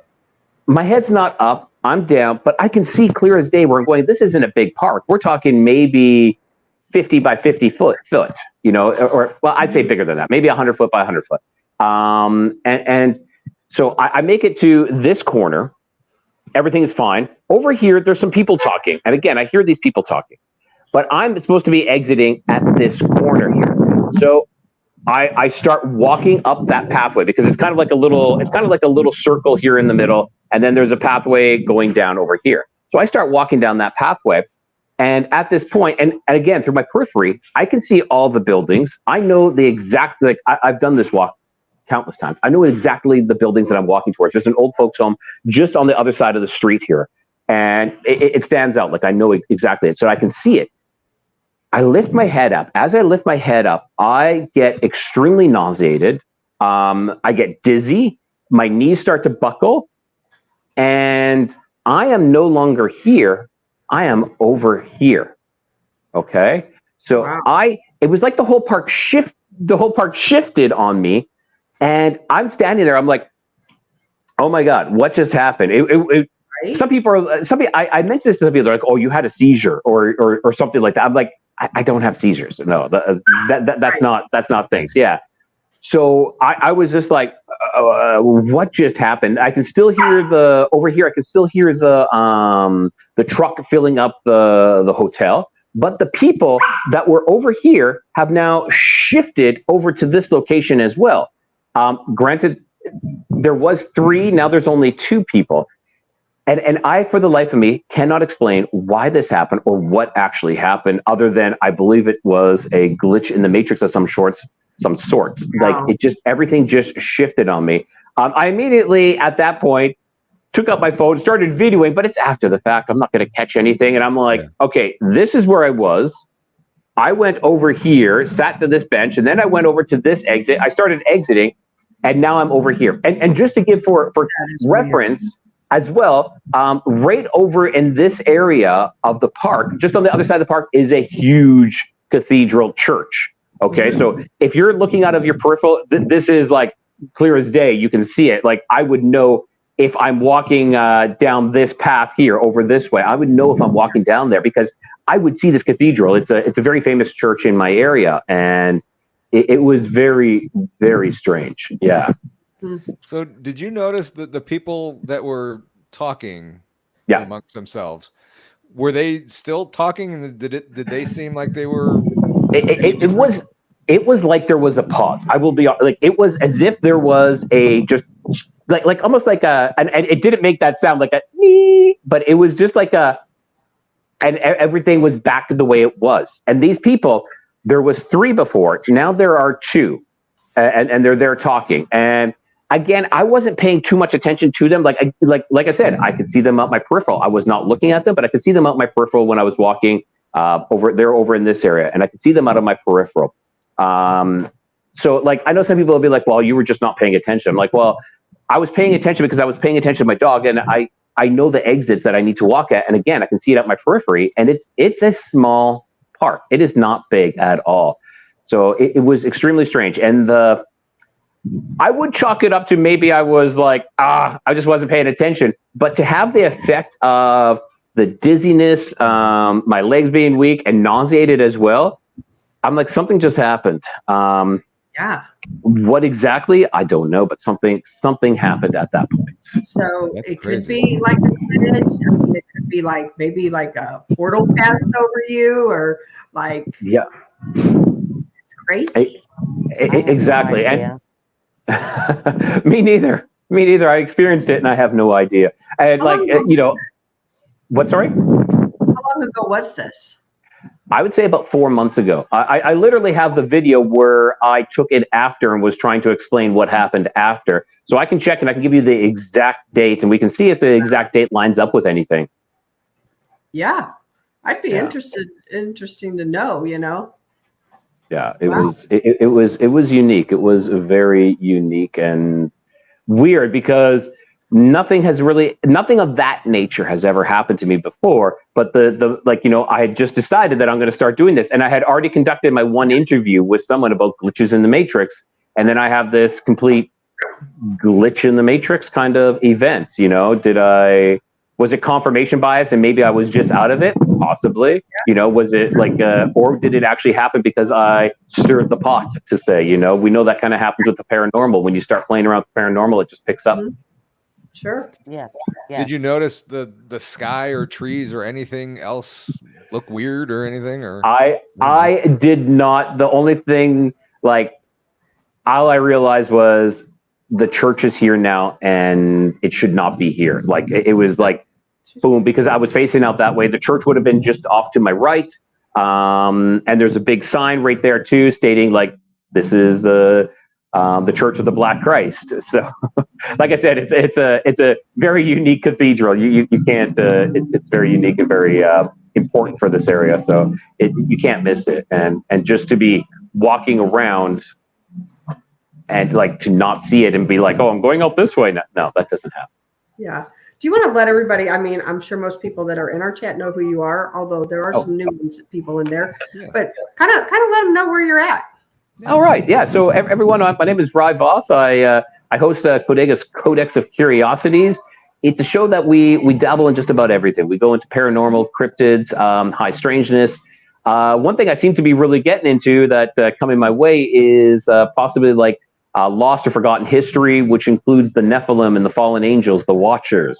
my head's not up, I'm down, but I can see clear as day where I'm going, this isn't a big park. We're talking maybe 50 by 50 foot, you know, or well, I'd say bigger than that, maybe 100 foot by 100 foot. And so I make it to this corner. Everything is fine. Over here, there's some people talking. And again, I hear these people talking, but I'm supposed to be exiting at this corner here. So I start walking up that pathway because it's kind of like a little circle here in the middle. And then there's a pathway going down over here. So I start walking down that pathway. And at this point, and again, through my periphery, I can see all the buildings. I know the exact, like I've done this walk countless times. I know exactly the buildings that I'm walking towards. There's an old folks home just on the other side of the street here. And it stands out, like I know exactly it. So I can see it. I lift my head up. As I lift my head up, I get extremely nauseated. I get dizzy. My knees start to buckle. And I am no longer here. I am over here. Okay. So wow. It was like the whole park shifted on me. And I'm standing there. I'm like, oh my God, what just happened? Right? I mentioned this to some people. They're like, oh, you had a seizure or something like that. I'm like, I don't have seizures. No, that's not things. Yeah. So I was just like, what just happened? I can still hear over here. I can still hear the truck filling up the hotel, but the people that were over here have now shifted over to this location as well. Granted, there was 3, now there's only 2 people. And I, for the life of me, cannot explain why this happened or what actually happened, other than I believe it was a glitch in the matrix of some sorts. Wow. Like everything just shifted on me. I immediately, at that point, took up my phone, started videoing, but it's after the fact. I'm not going to catch anything. And I'm like, okay, this is where I was. I went over here, sat to this bench, and then I went over to this exit. I started exiting, and now I'm over here. And just to give for reference as well, right over in this area of the park, just on the other side of the park, is a huge cathedral church. Okay, so if you're looking out of your peripheral, this is like clear as day. You can see it. Like I would know if I'm walking down this path here over this way. I would know if I'm walking down there because I would see this cathedral. It's a very famous church in my area, and it was very, very strange. Yeah. So did you notice that the people that were talking amongst themselves, were they still talking, and did they seem like they were? It was like there was a pause. I will be like, it was as if there was a just like almost like and it didn't make that sound like a nee, but it was just like and everything was back to the way it was. And these people, there was 3 before, now there are 2, and they're there talking. And again, I wasn't paying too much attention to them. Like I said, I could see them out my peripheral. I was not looking at them, but I could see them out my peripheral when I was walking over in this area, and I could see them out of my peripheral. So like, I know some people will be like, well, you were just not paying attention. I'm like, well, I was paying attention because I was paying attention to my dog, and I know the exits that I need to walk at. And again, I can see it at my periphery, and it's a small park. It is not big at all. So it was extremely strange. And I would chalk it up to maybe I was like, I just wasn't paying attention. But to have the effect of the dizziness, my legs being weak and nauseated as well, I'm like, something just happened. Yeah. What exactly? I don't know, but something happened at that point. So That's it crazy. could be like a glitch. I mean, it could be like maybe like a portal passed over you, or like it's crazy. Exactly. No And me neither. I experienced it and I have no idea. And like, what, sorry? How long ago was this? I would say about 4 months ago. I literally have the video where I took it after and was trying to explain what happened after. So I can check and I can give you the exact date, and we can see if the exact date lines up with anything. Yeah. I'd be interesting to know, Yeah, it was unique. It was very unique and weird because nothing of that nature has ever happened to me before. But I had just decided that I'm going to start doing this, and I had already conducted my one interview with someone about glitches in the Matrix, and then I have this complete glitch in the matrix kind of event. Was it confirmation bias and maybe I was just out of it? Possibly. Was it like, or did it actually happen because I stirred the pot to say, we know that kind of happens with the paranormal. When you start playing around with the paranormal, it just picks up. Sure. Yes. Did you notice the sky or trees or anything else look weird or anything? Or I did not. The only thing, all I realized was the church is here now and it should not be here. Like it was like, boom, because I was facing out that way. The church would have been just off to my right. And there's a big sign right there too, stating like, this is the Church of the Black Christ. So like I said, it's a very unique cathedral. You can't, it's very unique and very important for this area. So you can't miss it. And just to be walking around and like to not see it and be like, oh, I'm going out this way. No, that doesn't happen. Yeah. Do you want to let everybody, I mean, I'm sure most people that are in our chat know who you are, although there are some new people in there, but kind of let them know where you're at. All right. Yeah. So everyone, my name is Rye Voss. I host Codega's Codex of Curiosities. It's a show that we dabble in just about everything. We go into paranormal, cryptids, high strangeness. One thing I seem to be really getting into that coming my way is possibly like lost or forgotten history, which includes the Nephilim and the fallen angels, the Watchers.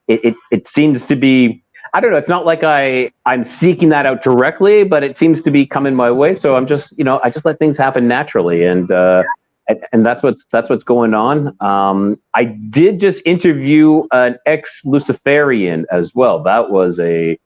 It seems to be, I don't know, it's not like I'm seeking that out directly, but it seems to be coming my way. So I'm just, I just let things happen naturally. And that's what's going on. I did just interview an ex-Luciferian as well. That was a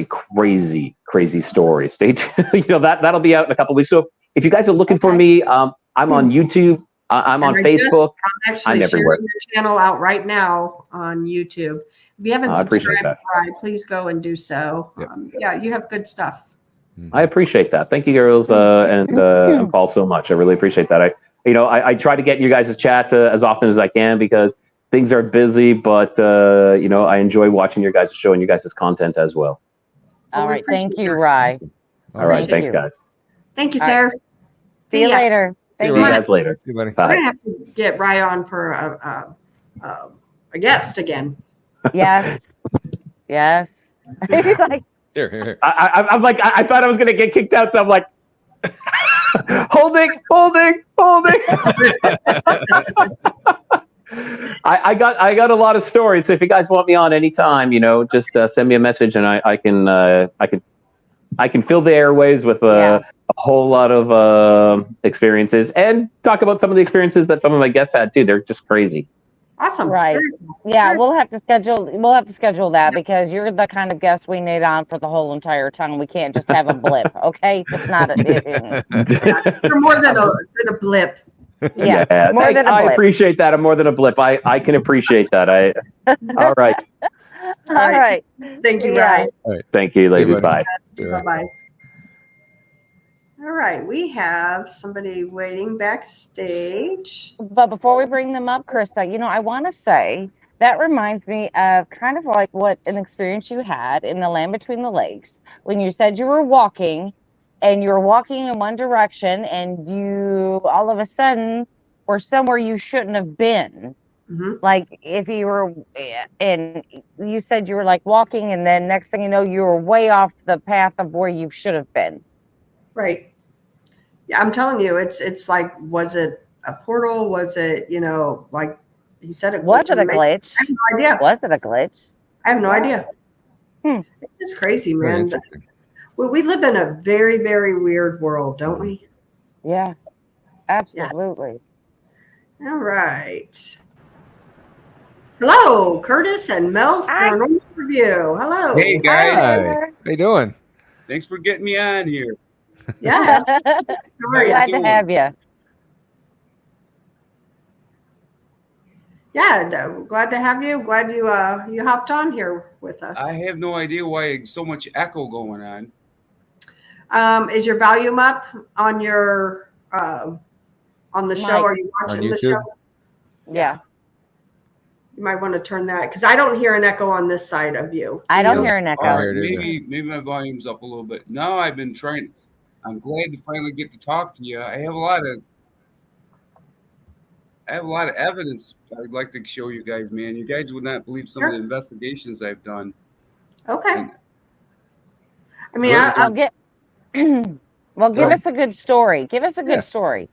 crazy, crazy story. Stay tuned. That'll be out in a couple of weeks. So if you guys are looking for me, I'm on YouTube. I'm on Facebook. I'm actually sharing your channel out right now on YouTube. If you haven't subscribed, please go and do so. Yep. You have good stuff. I appreciate that. Thank you, girls, and Paul, so much. I really appreciate that. I try to get in you guys' chat as often as I can because things are busy, but I enjoy watching your guys' show and you guys' content as well. All right. Thank you, Rye. All right. Thanks, guys. Thank you, sir. See you later. See you guys later. See you, buddy. We're going to have to get Rye on for a guest again. Yes. Yes. Like, Here. I'm like, I thought I was going to get kicked out, so I'm like, holding. I got a lot of stories. So if you guys want me on anytime, just send me a message and I can fill the airways with a whole lot of experiences and talk about some of the experiences that some of my guests had too. They're just crazy. Awesome. Right. Yeah, we'll have to schedule that because you're the kind of guest we need on for the whole entire time. We can't just have a blip, okay? Just not You're more than a blip. Yeah, more than a blip. I appreciate that. I'm more than a blip. I can appreciate that. All right. All right. Thank you, Ryan. All right. Thank you, ladies. Bye. Bye-bye. All right. We have somebody waiting backstage. But before we bring them up, Krista, I want to say that reminds me of kind of like what an experience you had in the Land Between the Lakes when you said you were walking and you were walking in one direction and you all of a sudden were somewhere you shouldn't have been. Mm-hmm. Like if you were, and you said you were like walking and then next thing you know, you were way off the path of where you should have been. Right. Yeah, I'm telling you, it's like, was it a portal? Was it, like he said it was it a glitch? I have no idea. Was it a glitch? I have no idea. It's just crazy, man. We live in a very, very weird world, don't we? Yeah, absolutely. Yeah. All right. Hello, Curtis and Mel's Paranormal Review. Hello. Hey, guys. Hi. How you doing? Thanks for getting me on here. Yeah. Glad to have you. Yeah, glad to have you. Glad you hopped on here with us. I have no idea why so much echo going on. Is your volume up on your on the show? Are you watching the show? Yeah. You might want to turn that because I don't hear an echo on this side of you. I don't hear an echo. Right, maybe my volume's up a little bit. No, I've been trying. I'm glad to finally get to talk to you. I have a lot of have a lot of evidence I'd like to show you guys, man. You guys would not believe some of the investigations I've done. Okay. And I mean, Well, give us a good story. Give us a good story.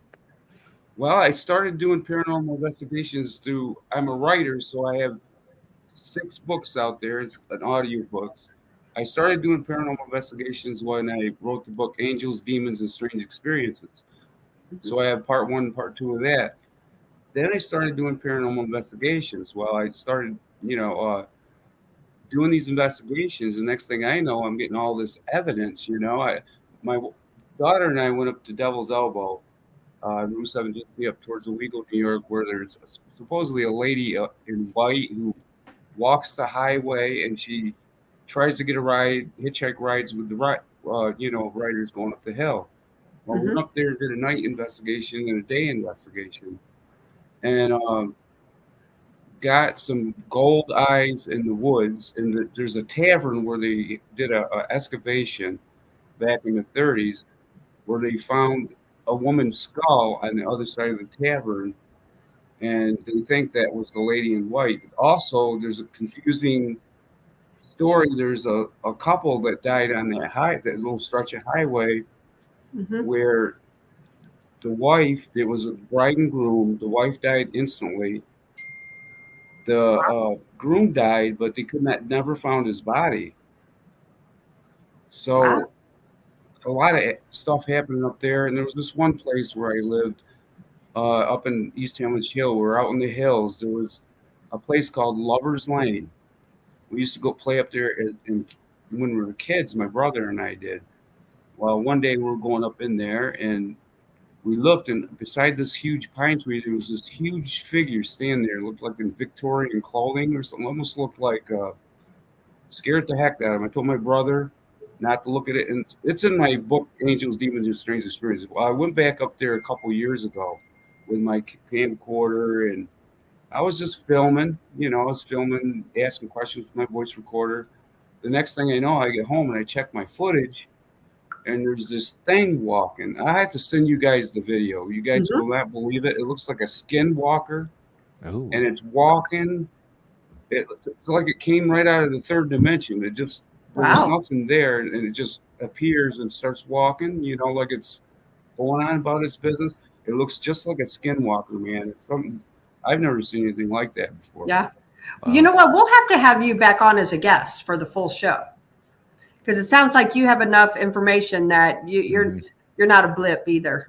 well, I started doing paranormal investigations I'm a writer, so I have 6 books out there. It's an audio books. I started doing paranormal investigations when I wrote the book Angels, Demons, and Strange Experiences. So I have part 1 and part 2 of that. Then I started doing paranormal investigations. Well, I started, doing these investigations. The next thing I know, I'm getting all this evidence. My daughter and I went up to Devil's Elbow, Route 17 up towards Owego, New York, where there's supposedly a lady in white who walks the highway and she tries to get a ride, hitchhike rides with the riders going up the hill. Well, we went up there and did a night investigation and a day investigation, and got some gold eyes in the woods. And there's a tavern where they did a excavation back in the 30s, where they found a woman's skull on the other side of the tavern, and they think that was the lady in white. Also, there's a confusing story. There's a couple that died on that little stretch of highway, where the wife, there was a bride and groom. The wife died instantly. The groom died, but they never found his body. So a lot of stuff happening up there. And there was this one place where I lived, up in East Hamlin's Hill. We're out in the hills. There was a place called Lover's Lane. We used to go play up there when we were kids. My brother and I did. Well, one day we were going up in there, and we looked, and beside this huge pine tree, there was this huge figure standing there. It looked like in Victorian clothing or something. Almost looked like scared the heck out of him. I told my brother not to look at it, and it's in my book, Angels, Demons, and Strange Experiences. Well, I went back up there a couple years ago with my camcorder, and I was just filming. I was filming, asking questions with my voice recorder. The next thing I know, I get home and I check my footage, and there's this thing walking. I have to send you guys the video. You guys will not believe it. It looks like a skinwalker, and it's walking. It's like it came right out of the third dimension. It just, there's nothing there, and it just appears and starts walking, like it's going on about its business. It looks just like a skinwalker, man. It's something, I've never seen anything like that before. Yeah. You know what? We'll have to have you back on as a guest for the full show, because it sounds like you have enough information that you're not a blip either.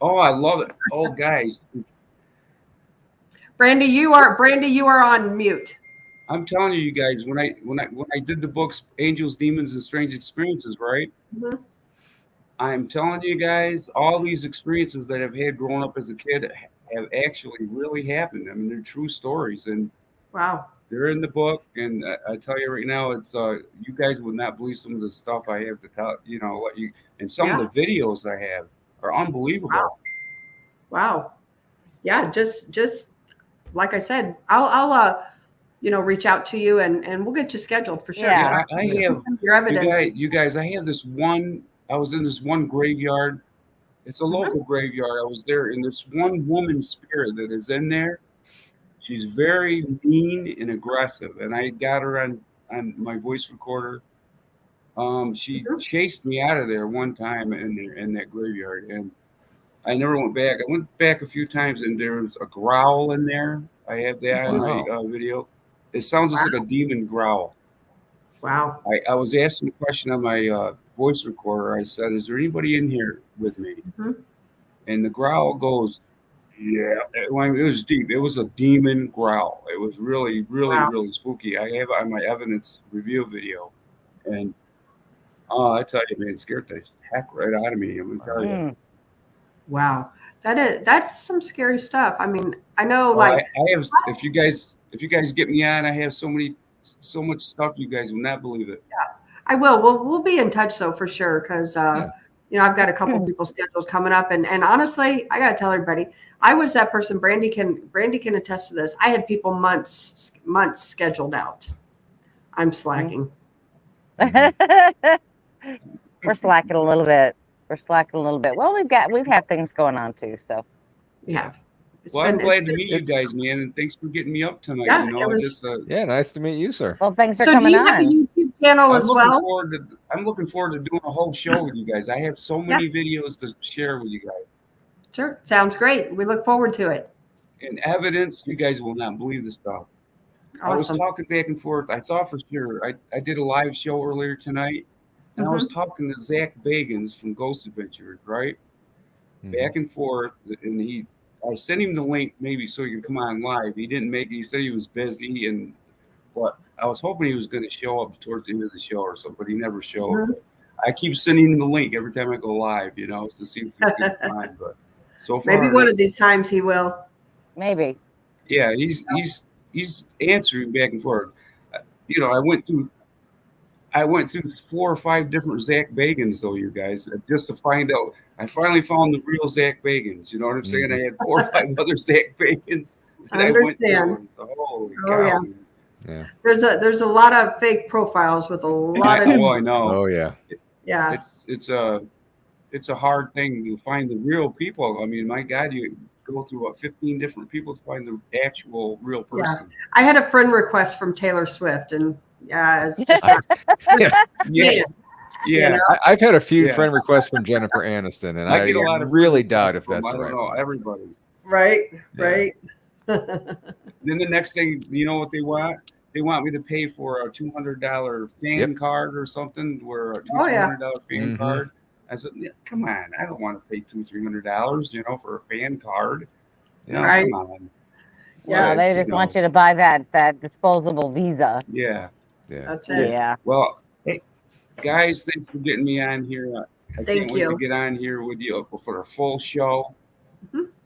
Oh, I love it. Oh, guys. Brandi, you are on mute. I'm telling you guys, when I did the books Angels, Demons, and Strange Experiences, right? I'm telling you guys, all these experiences that I've had growing up as a kid have actually really happened. I mean, they're true stories, and they're in the book. And I tell you right now, it's you guys would not believe some of the stuff I have to tell. And some of the videos I have are unbelievable. Wow. Yeah, just like I said, I'll reach out to you and we'll get you scheduled for sure. Yeah, I have your evidence. You guys, I have this one. I was in this one graveyard. It's a local graveyard. I was there, and this one woman spirit that is in there. She's very mean and aggressive, and I got her on my voice recorder. She chased me out of there one time in that graveyard, and I never went back. I went back a few times, and there was a growl in there. I have that on my video. It sounds just like a demon growl. Wow. I was asking a question on my voice recorder. I said, "Is there anybody in here with me?" And the growl goes, "Yeah." It was deep. It was a demon growl. It was really, really, really spooky. I have it on my evidence review video, and I tell you, man, it scared the heck right out of me. I'm gonna tell you. Wow, that's some scary stuff. I mean, I know, I have. If you guys get me on, I have so much stuff. You guys will not believe it. Yeah, I will. We'll be in touch though for sure, because I've got a couple people scheduled coming up, and honestly, I gotta tell everybody, I was that person. Brandi can attest to this. I had people months scheduled out. I'm slacking. We're slacking a little bit. Well, we've had things going on too, so we have. Well, I'm glad to it's meet you guys, man, and thanks for getting me up tonight. Yeah, you know, it was- just Yeah, nice to meet you, sir. Well, thanks for So do coming you have a on. YouTube channel as well? I'm looking forward to doing a whole show with you guys. I have so many videos to share with you guys. Sure. Sounds great. We look forward to it. And evidence, you guys will not believe the stuff. I was Awesome. talking back and forth. I thought for sure. I did a live show earlier tonight, and I was talking to Zach Bagans from Ghost Adventures, right? Back and forth, and I sent him the link maybe so he could come on live. He didn't make it. He said he was busy, and what I was hoping he was going to show up towards the end of the show or something, but he never showed. I keep sending him the link every time I go live, you know, to see if he's going to come on. But so far, Maybe one of these times he will. Maybe. yeah, he's answering back and forth. You know, I went through 4 or 5 different Zach Bagans, though, you guys, just to find out. I finally found the real Zach Bagans. You know what I'm saying? I had 4 or 5 other Zach Bagans that I went through. So, holy cow. Yeah. There's a lot of fake profiles with a lot of. I know. Oh yeah. Yeah. It's a hard thing to find the real people. I mean, my God, you go through 15 different people to find the actual real person. I had a friend request from Taylor Swift, and it's just Yeah. You know? I've had a few Yeah. friend requests from Jennifer Aniston, and I get a lot of really friend doubt if requests that's from, the I right don't know, one. everybody. right. Then the next thing, you know what they want? They want me to pay for a $200 fan card or something, where a $200 fan card. I said, yeah, come on, I don't want to pay $200-300, you know, for a fan card. No, Right. come on. Yeah, Well, they just want you to buy that disposable Visa. Yeah. That's it. Yeah. Well, hey, guys, thanks for getting me on here. I Thank can't wait you. to get on here with you for a full show.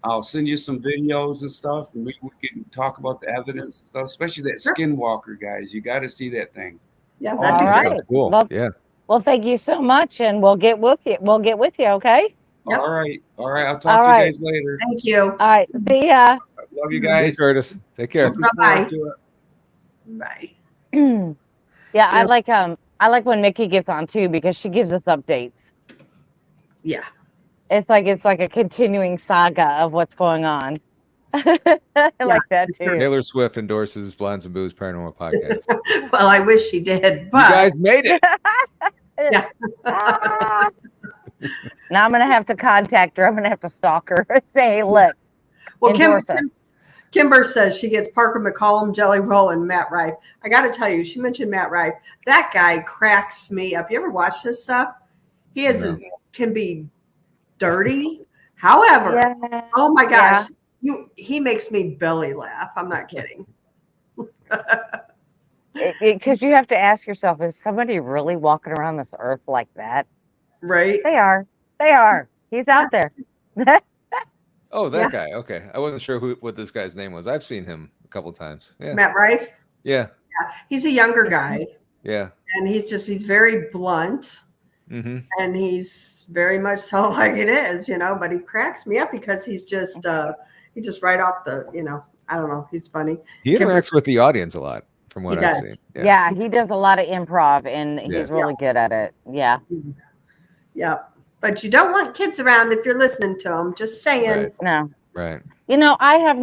I'll send you some videos and stuff, and we can talk about the evidence and stuff, especially that Skinwalker, guys. You got to see that thing. Yeah, All that'd be right. good. Cool. Well, Yeah. Well, thank you so much, and we'll get with you. Okay. Yep. All right. I'll talk All to right. you guys later. Thank you. All right. See ya. Love you Hey, guys. Curtis. Take care. Looking forward to it. Bye. Yeah, I like when Mickey gets on too, because she gives us updates. Yeah. It's like a continuing saga of what's going on. I like that too. Taylor Swift endorses Blinds and Booze Paranormal Podcast. Well, I wish she did, You but guys made it. Now I'm gonna have to contact her. I'm gonna have to stalk her and say, hey, look, well, endorse us. Kimber says she gets Parker McCollum, Jelly Roll, and Matt Rife. I got to tell you, she mentioned Matt Rife. That guy cracks me up. You ever watch this stuff? He can be dirty. However, oh my gosh, he makes me belly laugh. I'm not kidding. Because you have to ask yourself, is somebody really walking around this earth like that? Right? They are. He's out there. Oh, that guy. Okay. I wasn't sure what this guy's name was. I've seen him a couple times. Yeah. Matt Rife. Yeah. He's a younger guy. Yeah. And he's very blunt. And he's very much so like it is, but he cracks me up because he's just right off the, I don't know. He's funny. He interacts with the audience a lot from what I've seen. Yeah, he does a lot of improv and he's really good at it. Yeah. Yeah. But you don't want kids around if you're listening to them. Just saying. Right. No. Right. I have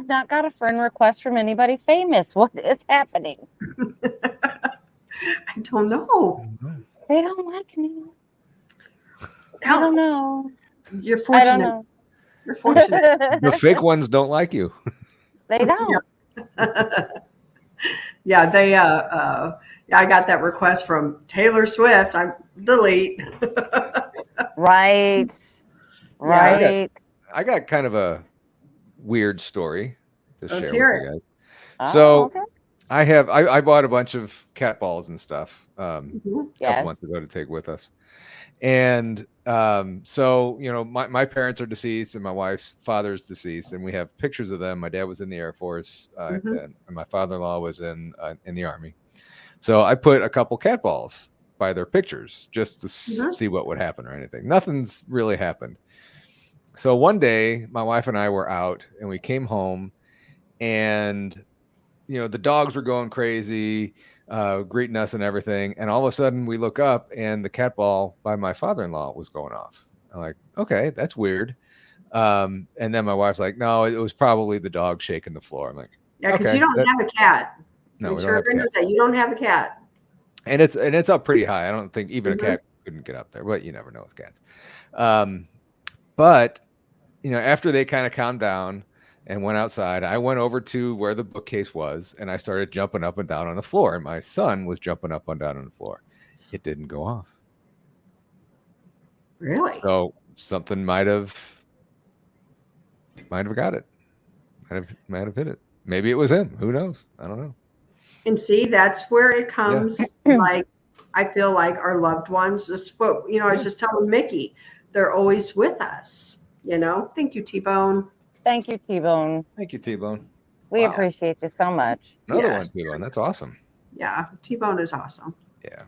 not got a friend request from anybody famous. What is happening? I don't know. They don't like me. I don't know. You're fortunate. I don't know. You're fortunate. The fake ones don't like you. They don't. Yeah, they I got that request from Taylor Swift. I'm delete. Right. I got kind of a weird story to Let's share hear with you guys. Oh, So okay. I bought a bunch of cat balls and stuff a couple Yes. months ago to take with us. And so, my parents are deceased and my wife's father's deceased, and we have pictures of them. My dad was in the Air Force and my father-in-law was in the Army. So I put a couple cat balls by their pictures just to see what would happen or anything. Nothing's really happened. So one day my wife and I were out and we came home and, the dogs were going crazy, greeting us and everything. And all of a sudden we look up and the cat ball by my father-in-law was going off. I'm like, okay, that's weird. And then my wife's like, no, it was probably the dog shaking the floor. I'm like, Yeah, because okay, you don't have a cat. no, Make we sure don't have a everyone cat. knows that you don't have a cat. And it's up pretty high. I don't think even Mhm. a cat couldn't get up there, but you never know with cats. But after they kind of calmed down and went outside, I went over to where the bookcase was and I started jumping up and down on the floor. And my son was jumping up and down on the floor. It didn't go off. Really? So something might have got it. Might have hit it. Maybe it was him. Who knows? I don't know. And see, that's where it comes. Like, I feel like our loved ones. Just what I was just telling Mickey, they're always with us. Thank you, T-Bone. Thank you, T-Bone. Thank you, T-Bone. We Wow. appreciate you so much. Another Yes. one, T-Bone. That's awesome. Yeah, T-Bone is awesome. Yeah.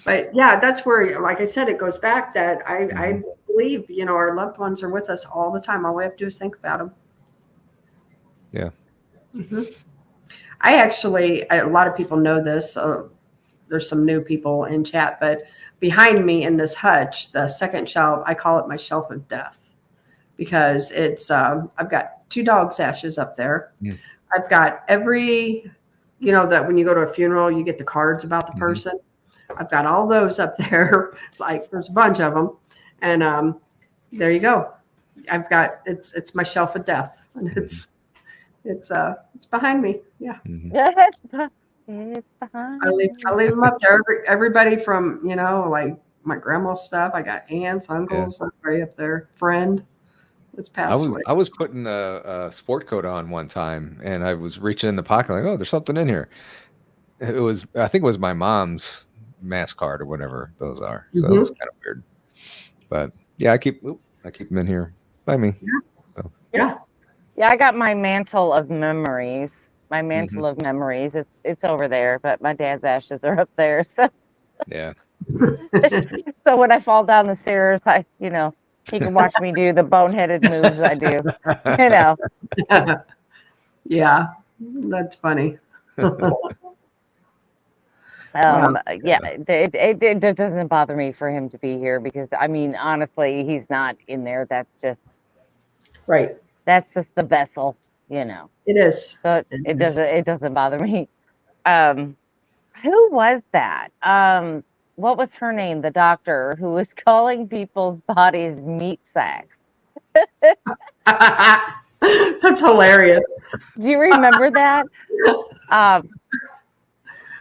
But yeah, that's where, like I said, it goes back that I believe, our loved ones are with us all the time. All we have to do is think about them. Yeah. Mm-hmm. I actually, a lot of people know this. There's some new people in chat, but behind me in this hutch, the second shelf, I call it my shelf of death because it's, I've got 2 dogs' ashes up there. Mm. I've got every, that when you go to a funeral, you get the cards about the person. I've got all those up there. Like there's a bunch of them. And there you go. I've got, it's my shelf of death and it's behind me. Yeah. It's behind. I leave them up there. Everybody from, like my grandma's stuff. I got aunts, uncles, everybody up there. Friend was passed away. I was putting a sport coat on one time and I was reaching in the pocket like, oh, there's something in here. I think it was my mom's mass card or whatever those are. So it was kind of weird. But yeah, I keep them in here by me. Yeah. So. Yeah. Yeah, I got my mantle of memories. My mantle of memories. It's over there, but my dad's ashes are up there. So yeah. So when I fall down the stairs, he can watch me do the boneheaded moves I do. Yeah, that's funny. Yeah, it doesn't bother me for him to be here because honestly, he's not in there. That's just right. That's just the vessel, It is. So it doesn't bother me. Who was that? What was her name? The doctor who was calling people's bodies meat sacks. That's hilarious. Do you remember that?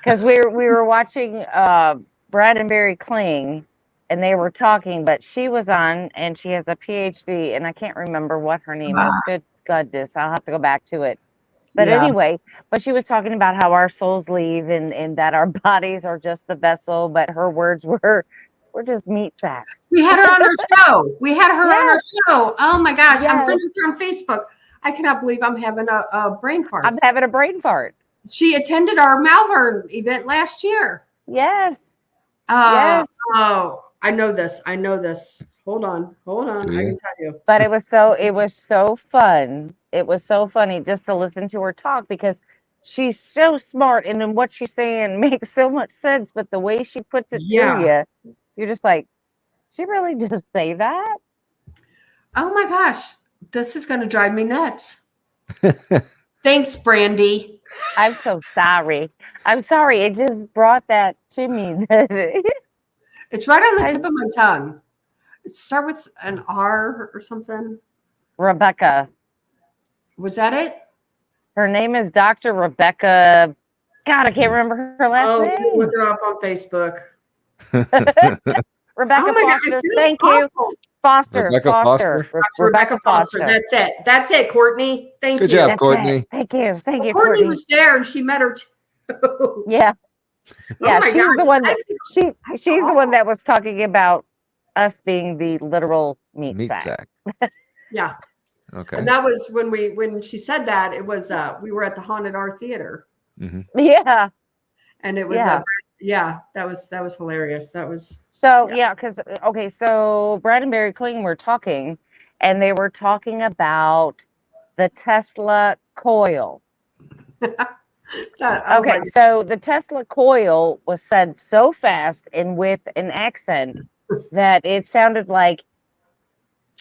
Because we were watching Brandi Kling, and they were talking, but she was on, and she has a PhD, and I can't remember what her name is. Good goodness, I'll have to go back to it. But anyway, but she was talking about how our souls leave, and that our bodies are just the vessel. But her words were, "We're just meat sacks." We had her on our show. On our show. Oh my gosh, I'm friends with her on Facebook. I cannot believe I'm having a brain fart. I'm having a brain fart. She attended our Malvern event last year. Yes. Yes. Oh, I know this. Hold on. I can tell you. But it was so fun. It was so funny just to listen to her talk because she's so smart and then what she's saying makes so much sense. But the way she puts it to you, you're just like, she really just say that? Oh my gosh, this is going to drive me nuts. Thanks, Brandi. I'm so sorry. It just brought that to me. It's right on the tip of my tongue. It starts with an R or something. Rebecca. Was that it? Her name is Dr. Rebecca. God, I can't remember her last name. Look her up on Facebook. Rebecca Foster. Thank you. Foster. Rebecca Foster. That's it, Courtney. Thank you. Good job, Courtney. Thank you. Courtney was there and she met her too. Yeah. Yeah, she's the one that she's the one that was talking about us being the literal meat sack. Yeah. Okay. And that was when she said that, it was we were at the Haunted Art Theater. Mm-hmm. Yeah. And it was that was hilarious. That was so because so Brandi Kling were talking and they were talking about the Tesla coil. So the Tesla coil was said so fast and with an accent that it sounded like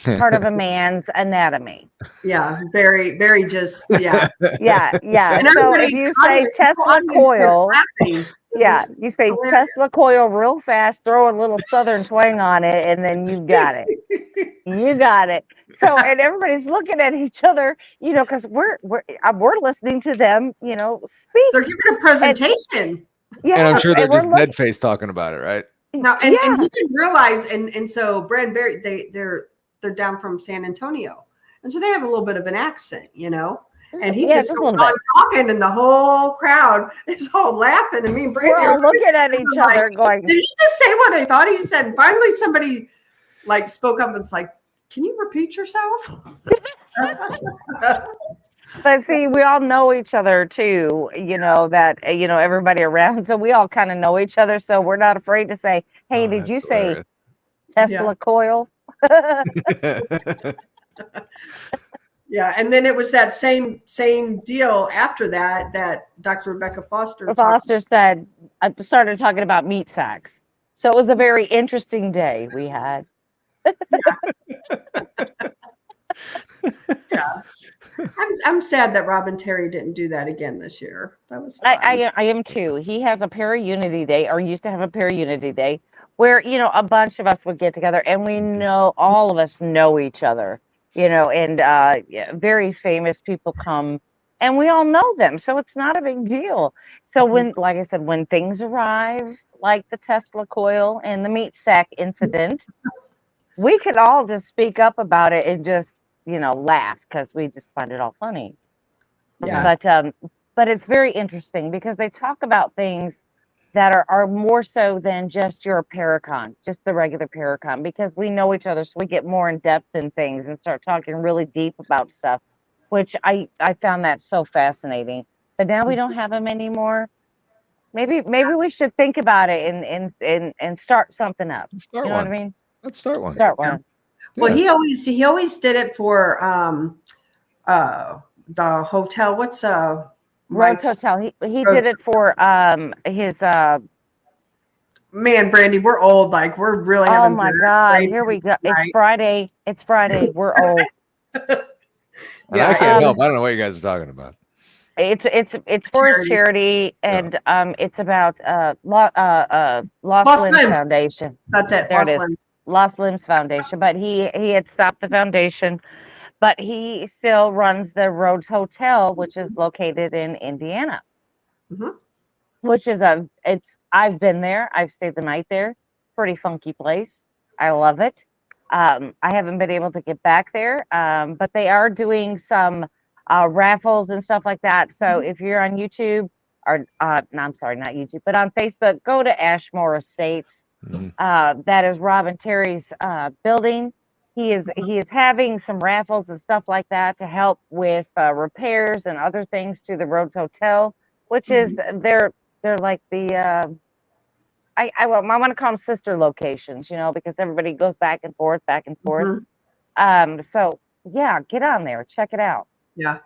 part of a man's anatomy. Yeah, very, very just, yeah. Yeah. And So if everybody, you say the Tesla audience starts coil, laughing. yeah, you say hilarious. Tesla coil real fast, throw a little southern twang on it, and then you got it. You got it. So, and everybody's looking at each other, because we're listening to them, speak. They're giving a presentation. Yeah, And I'm sure they're we're just dead face talking about it, right? Now, and he didn't realize, and so Brad and Barry, they're down from San Antonio, and so they have a little bit of an accent, And he just goes on talking, and the whole crowd is all laughing, and me and Brad we're all looking at each other, going, "Did he just say what I thought he said?" And finally, somebody spoke up and was like, "Can you repeat yourself?" But see, we all know each other too, that, everybody around. So we all kind of know each other. So we're not afraid to say, hey, did you say Tesla coil? Yeah. And then it was that same deal after that Dr. Rebecca Foster said, I started talking about meat sacks. So it was a very interesting day we had. Yeah. I'm sad that Robin Terry didn't do that again this year. That was fun. I am too. He has a Para-Unity Day, or used to have a Para-Unity Day, where a bunch of us would get together, and we know, all of us know each other, and very famous people come, and we all know them, so it's not a big deal. So when, like I said, when things arrive, like the Tesla coil and the meat sack incident, we could all just speak up about it and just laugh, because we just find it all funny. Yeah. But it's very interesting because they talk about things that are more so than just your Paracon, just the regular Paracon, because we know each other, so we get more in depth in things and start talking really deep about stuff, which I found that so fascinating. But now we don't have them anymore. Maybe we should think about it and start something up. Start you know one. what I mean? Let's start one. Start one. Well, he always did it for the hotel. What's Rhodes Hotel. He did it for his man, Brandi, we're old. Like, we're really oh having my God, here we go. It's Friday. We're old. I can't help. I don't know what you guys are talking about. It's for his charity, and it's about Lost Limbs Foundation. That's it. There it is. Lost Limbs Foundation. But he had stopped the foundation, but he still runs the Rhodes Hotel, which is located in Indiana. Which is I've been there. I've stayed the night there. It's a pretty funky place. I love it. I haven't been able to get back there, but they are doing some raffles and stuff like that. So if you're on YouTube, or no, I'm sorry, not YouTube, but on Facebook, go to Ashmore Estates. That is Robin Terry's building. He is having some raffles and stuff like that to help with repairs and other things to the Rhodes Hotel, which is they're like the I want to call them sister locations, because everybody goes back and forth. So yeah, get on there, check it out. Yeah.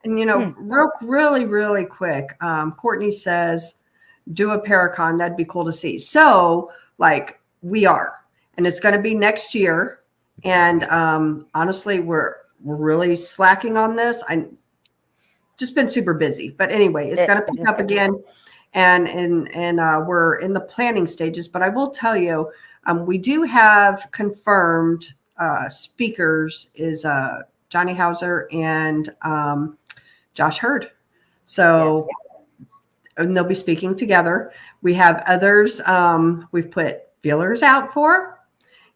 And really, really quick, Courtney says, do a Paracon. That'd be cool to see. So we are, and it's going to be next year. And honestly, we're really slacking on this. I just been super busy, but anyway, it's going to pick up again. And we're in the planning stages, but I will tell you, we do have confirmed speakers is Johnny Hauser and Josh Hurd. So and they'll be speaking together. We have others we've put feelers out for,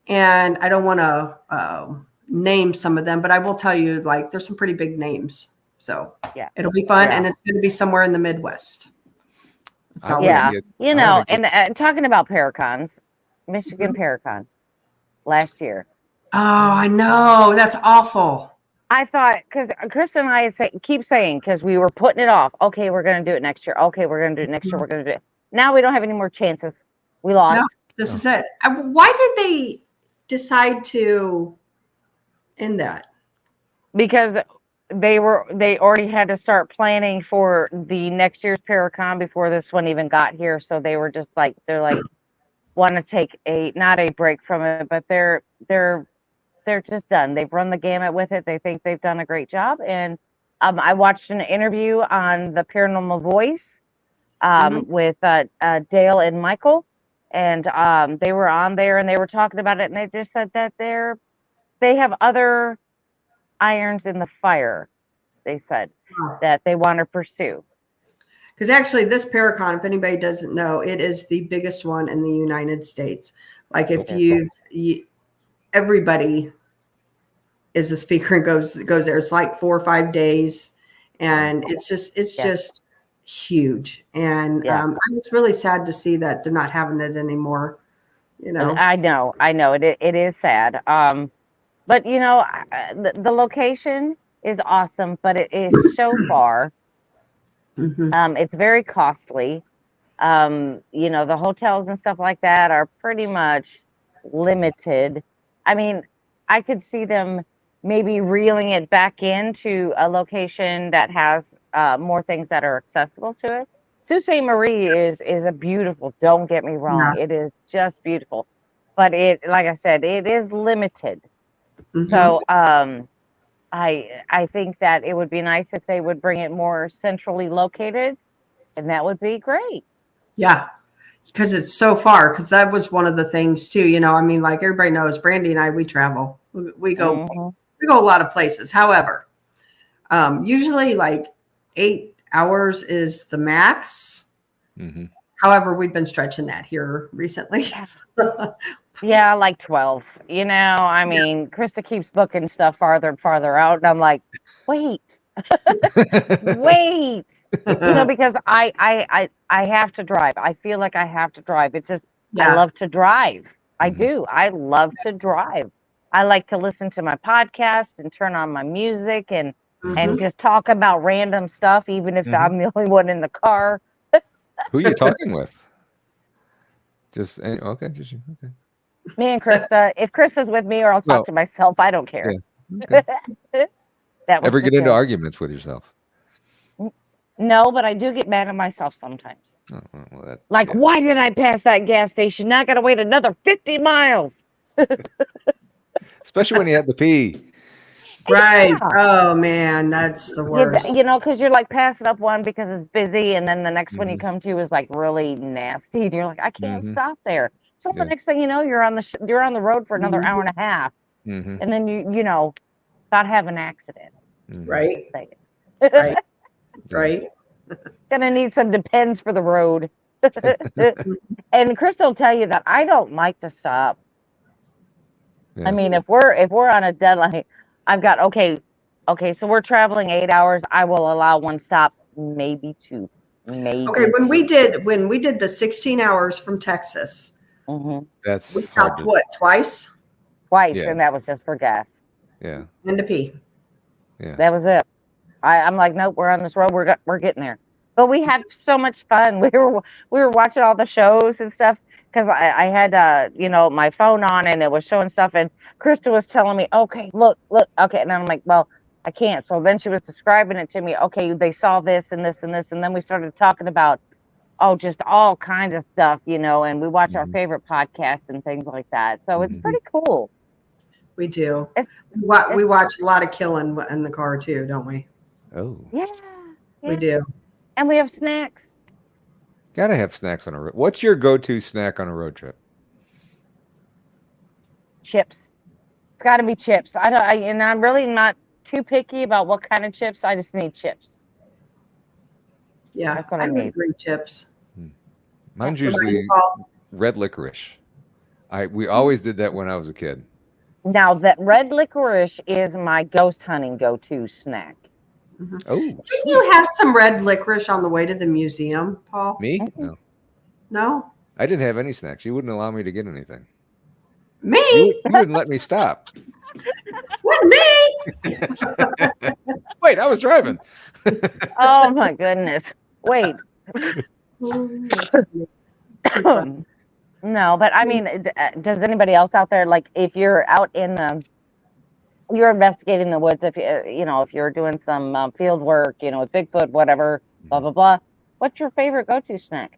and I don't want to name some of them, but I will tell you, there's some pretty big names. So it'll be fun, and it's going to be somewhere in the Midwest. And talking about Paracons, Michigan Paracon last year. Oh, I know. That's awful. I thought, because Krista and I keep saying, because we were putting it off. Okay, we're going to do it next year. Okay, we're going to do it next year. We're going to do it. Now we don't have any more chances. We lost. No, this is it. Why did they decide to end that? Because they already had to start planning for the next year's Paracon before this one even got here. So they were just want to take not a break from it, but they're they're just done. They've run the gamut with it. They think they've done a great job. And I watched an interview on the Paranormal Voice with Dale and Michael, and they were on there and they were talking about it, and they just said that they have other irons in the fire. They said that they want to pursue. Because actually, this Paracon, if anybody doesn't know, it is the biggest one in the United States. Like if everybody is a speaker and goes there. It's like 4 or 5 days, and it's just huge. And it's really sad to see that they're not having it anymore. You know, I know, it is sad. But you know, the location is awesome, but it is so far. It's very costly. You know, the hotels and stuff like that are pretty much limited. I mean, I could see them maybe reeling it back into a location that has more things that are accessible to it. Sault Ste. Marie is a beautiful, don't get me wrong. It is just beautiful. But it, like I said, it is limited. So I think that it would be nice if they would bring it more centrally located, and that would be great. Yeah, because it's so far. Because that was one of the things too. You know, I mean, like everybody knows, Brandi and I, we travel. We go a lot of places. However, usually like 8 hours is the max. However, we've been stretching that here recently. Yeah, like 12. You know, I mean, Krista keeps booking stuff farther and farther out, and I'm like, wait, wait. You know, because I have to drive. I feel like I have to drive. It's just I love to drive. I do. I love to drive. I like to listen to my podcast and turn on my music and just talk about random stuff, even if I'm the only one in the car. Who are you talking with? Okay. Me and Krista. If Krista's with me, or I'll talk to myself. I don't care. Yeah, okay. Ever get into arguments with yourself? No, but I do get mad at myself sometimes. Why did I pass that gas station? Now I got to wait another 50 miles. Especially when you have to pee. Right. Yeah. Oh man, that's the worst. You know, because you're like passing up one because it's busy, and then the next one you come to is like really nasty, and you're like, I can't stop there. So the next thing you know, you're on the road for another hour and a half, and then you know, about have an accident. Right. Right. Right. Gonna need some Depends for the road. And Krista will tell you that I don't like to stop. Yeah. I mean, if we're on a deadline, I've got okay, so we're traveling 8 hours. I will allow one stop, maybe two. Maybe okay, when we did the 16 hours from Texas, that's we stopped twice? Twice, and that was just for gas. Yeah. And to pee. Yeah. That was it. I'm like, nope, we're on this road. We're getting there. But we had so much fun. We were watching all the shows and stuff because I had you know, my phone on and it was showing stuff, and Krista was telling me, okay, look, okay, and I'm like, well, I can't. So then she was describing it to me. Okay, they saw this and this and this, and then we started talking about just all kinds of stuff, you know, and we watch our favorite podcasts and things like that. So it's pretty cool. We do. We watch a lot of killing in the car too, don't we? Oh. Yeah. We do. And we have snacks. Gotta have snacks on a road. What's your go-to snack on a road trip? Chips. It's got to be chips. And I'm really not too picky about what kind of chips. I just need chips. Yeah, that's what I need. Green chips. Mine's usually red licorice. We always did that when I was a kid. Now that red licorice is my ghost hunting go-to snack. Oh, didn't you have some red licorice on the way to the museum, Paul? Me? No. I didn't have any snacks. You wouldn't allow me to get anything. Me? You wouldn't let me stop. What, me? Wait, I was driving. Oh my goodness. Wait. No, but I mean, does anybody else out there, like if you're out in you're investigating the woods, if you know, if you're doing some field work, you know, with Bigfoot, whatever, blah blah blah, what's your favorite go-to snack?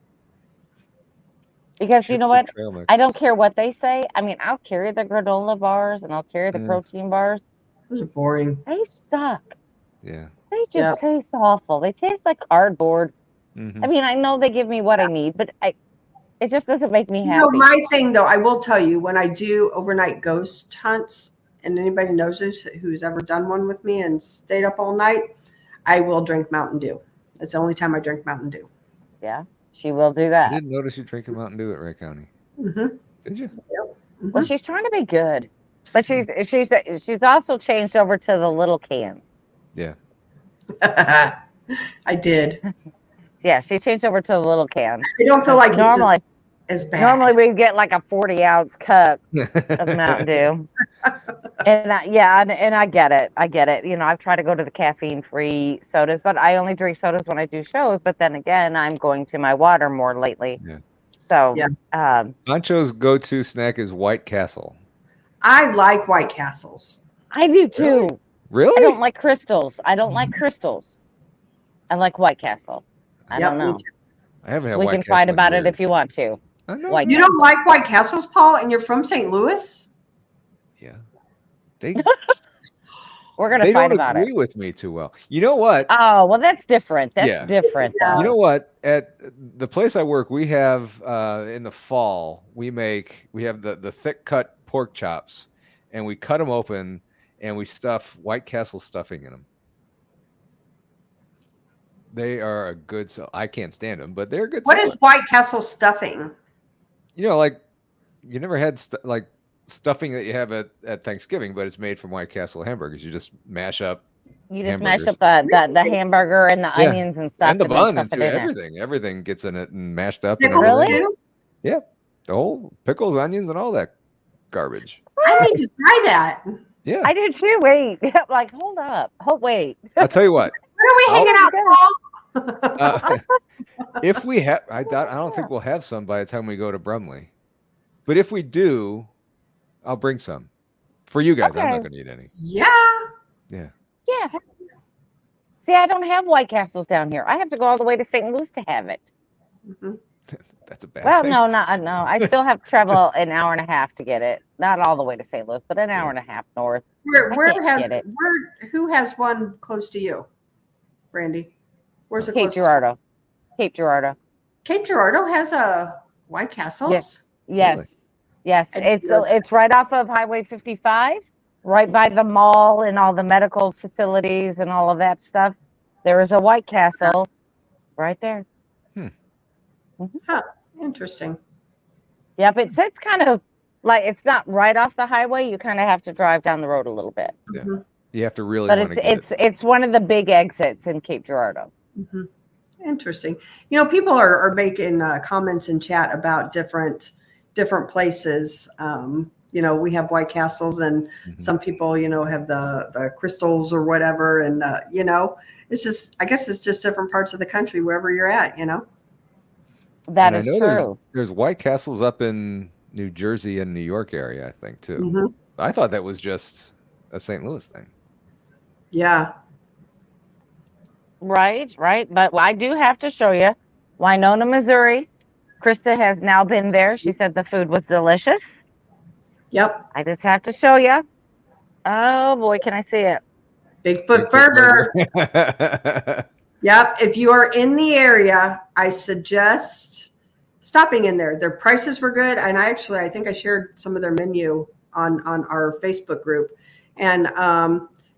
Because you know what? Trail mix. I don't care what they say. I mean, I'll carry the granola bars and I'll carry the Mm. protein bars. Those are boring. They suck. Yeah. They just Yep. taste awful. They taste like cardboard. Mhm. I mean, I know they give me what I need, but it just doesn't make me You know, happy. my thing though, I will tell you, when I do overnight ghost hunts, and anybody knows this who's ever done one with me and stayed up all night, I will drink Mountain Dew. That's the only time I drink Mountain Dew. Yeah, she will do I that. didn't notice you drinking Mountain Dew at Ray County. Mm-hmm. Did you? Well, she's trying to be good, but she's also changed over to the little cans. Yeah. I did. Yeah, she changed over to the little can. I don't feel like Normally, it's as bad. normally we get like a 40-ounce cup of Mountain Dew. And I get it. I get it. You know, I've tried to go to the caffeine-free sodas, but I only drink sodas when I do shows. But then again, I'm going to my water more lately. Yeah. So, Yeah. Pancho's go-to snack is White Castle. I like White Castles. I do too. Really? I don't like crystals. I don't like crystals. I like White Castle. I Yep, don't me know. too. I haven't had We White can Castle fight in about it years. if you want to. I know. White You don't like White Castles, Paul, and you're from St. Louis? Yeah. They We're gonna they fight don't about agree it. with me too well. You know what? Oh well, that's different. That's Yeah. different. Yeah. Though. You know what? At the place I work, we have in the fall we have the thick cut pork chops, and we cut them open and we stuff White Castle stuffing in them. They are a good. I can't stand them, but they're good. What is White Castle stuffing? You know, like you never had like stuffing that you have at Thanksgiving, but it's made from White Castle hamburgers. You just mash up. You just mash hamburgers. up the hamburger and the Yeah. onions and stuff, And the then bun stuff and it in everything. Everything gets in it and mashed up. Pickles and everything. too? Yeah, the whole pickles, onions, and all that garbage. I need to try that. Yeah, I do too. Wait, like hold up. Oh wait. I'll tell you what. When are we hanging out, Paul? If we have, I don't think we'll have some by the time we go to Brumley. But if we do, I'll bring some for you guys. I'm Okay. not going to eat any. Yeah. Yeah. Yeah. See, I don't have White Castles down here. I have to go all the way to St. Louis to have it. Mhm. That's a bad Well, thing. no. I still have to travel an hour and a half to get it. Not all the way to St. Louis, but an hour and a half north. Who has one close to you, Brandi? Where's it Cape close? Girardeau. Cape Girardeau. Cape Girardeau has a White Castles. Yes. Yes. Really? Yes. I didn't know It's right off of Highway 55, right by the mall and all the medical facilities and all of that stuff. There is a White Castle right there. Interesting. Yep, it's kind of like it's not right off the highway. You kind of have to drive down the road a little bit. You have to really But want to get it. it's one of the big exits in Cape Girardeau. Mhm. Interesting. You know, people are making comments in chat about different places. You know, we have White Castles, and some people, you know, have the crystals or whatever. And you know, it's just, I guess it's just different parts of the country wherever you're at. You know. That And is I know true. There's White Castles up in New Jersey and New York area, I think, too. Mhm. I thought that was just a St. Louis thing. Yeah. Right. But I do have to show you Winona, Missouri. Krista has now been there. She said the food was delicious. Yep. I just have to show you. Oh boy, can I see it? Bigfoot Burger. Yep. If you are in the area, I suggest stopping in there. Their prices were good. And I think I shared some of their menu on our Facebook group. And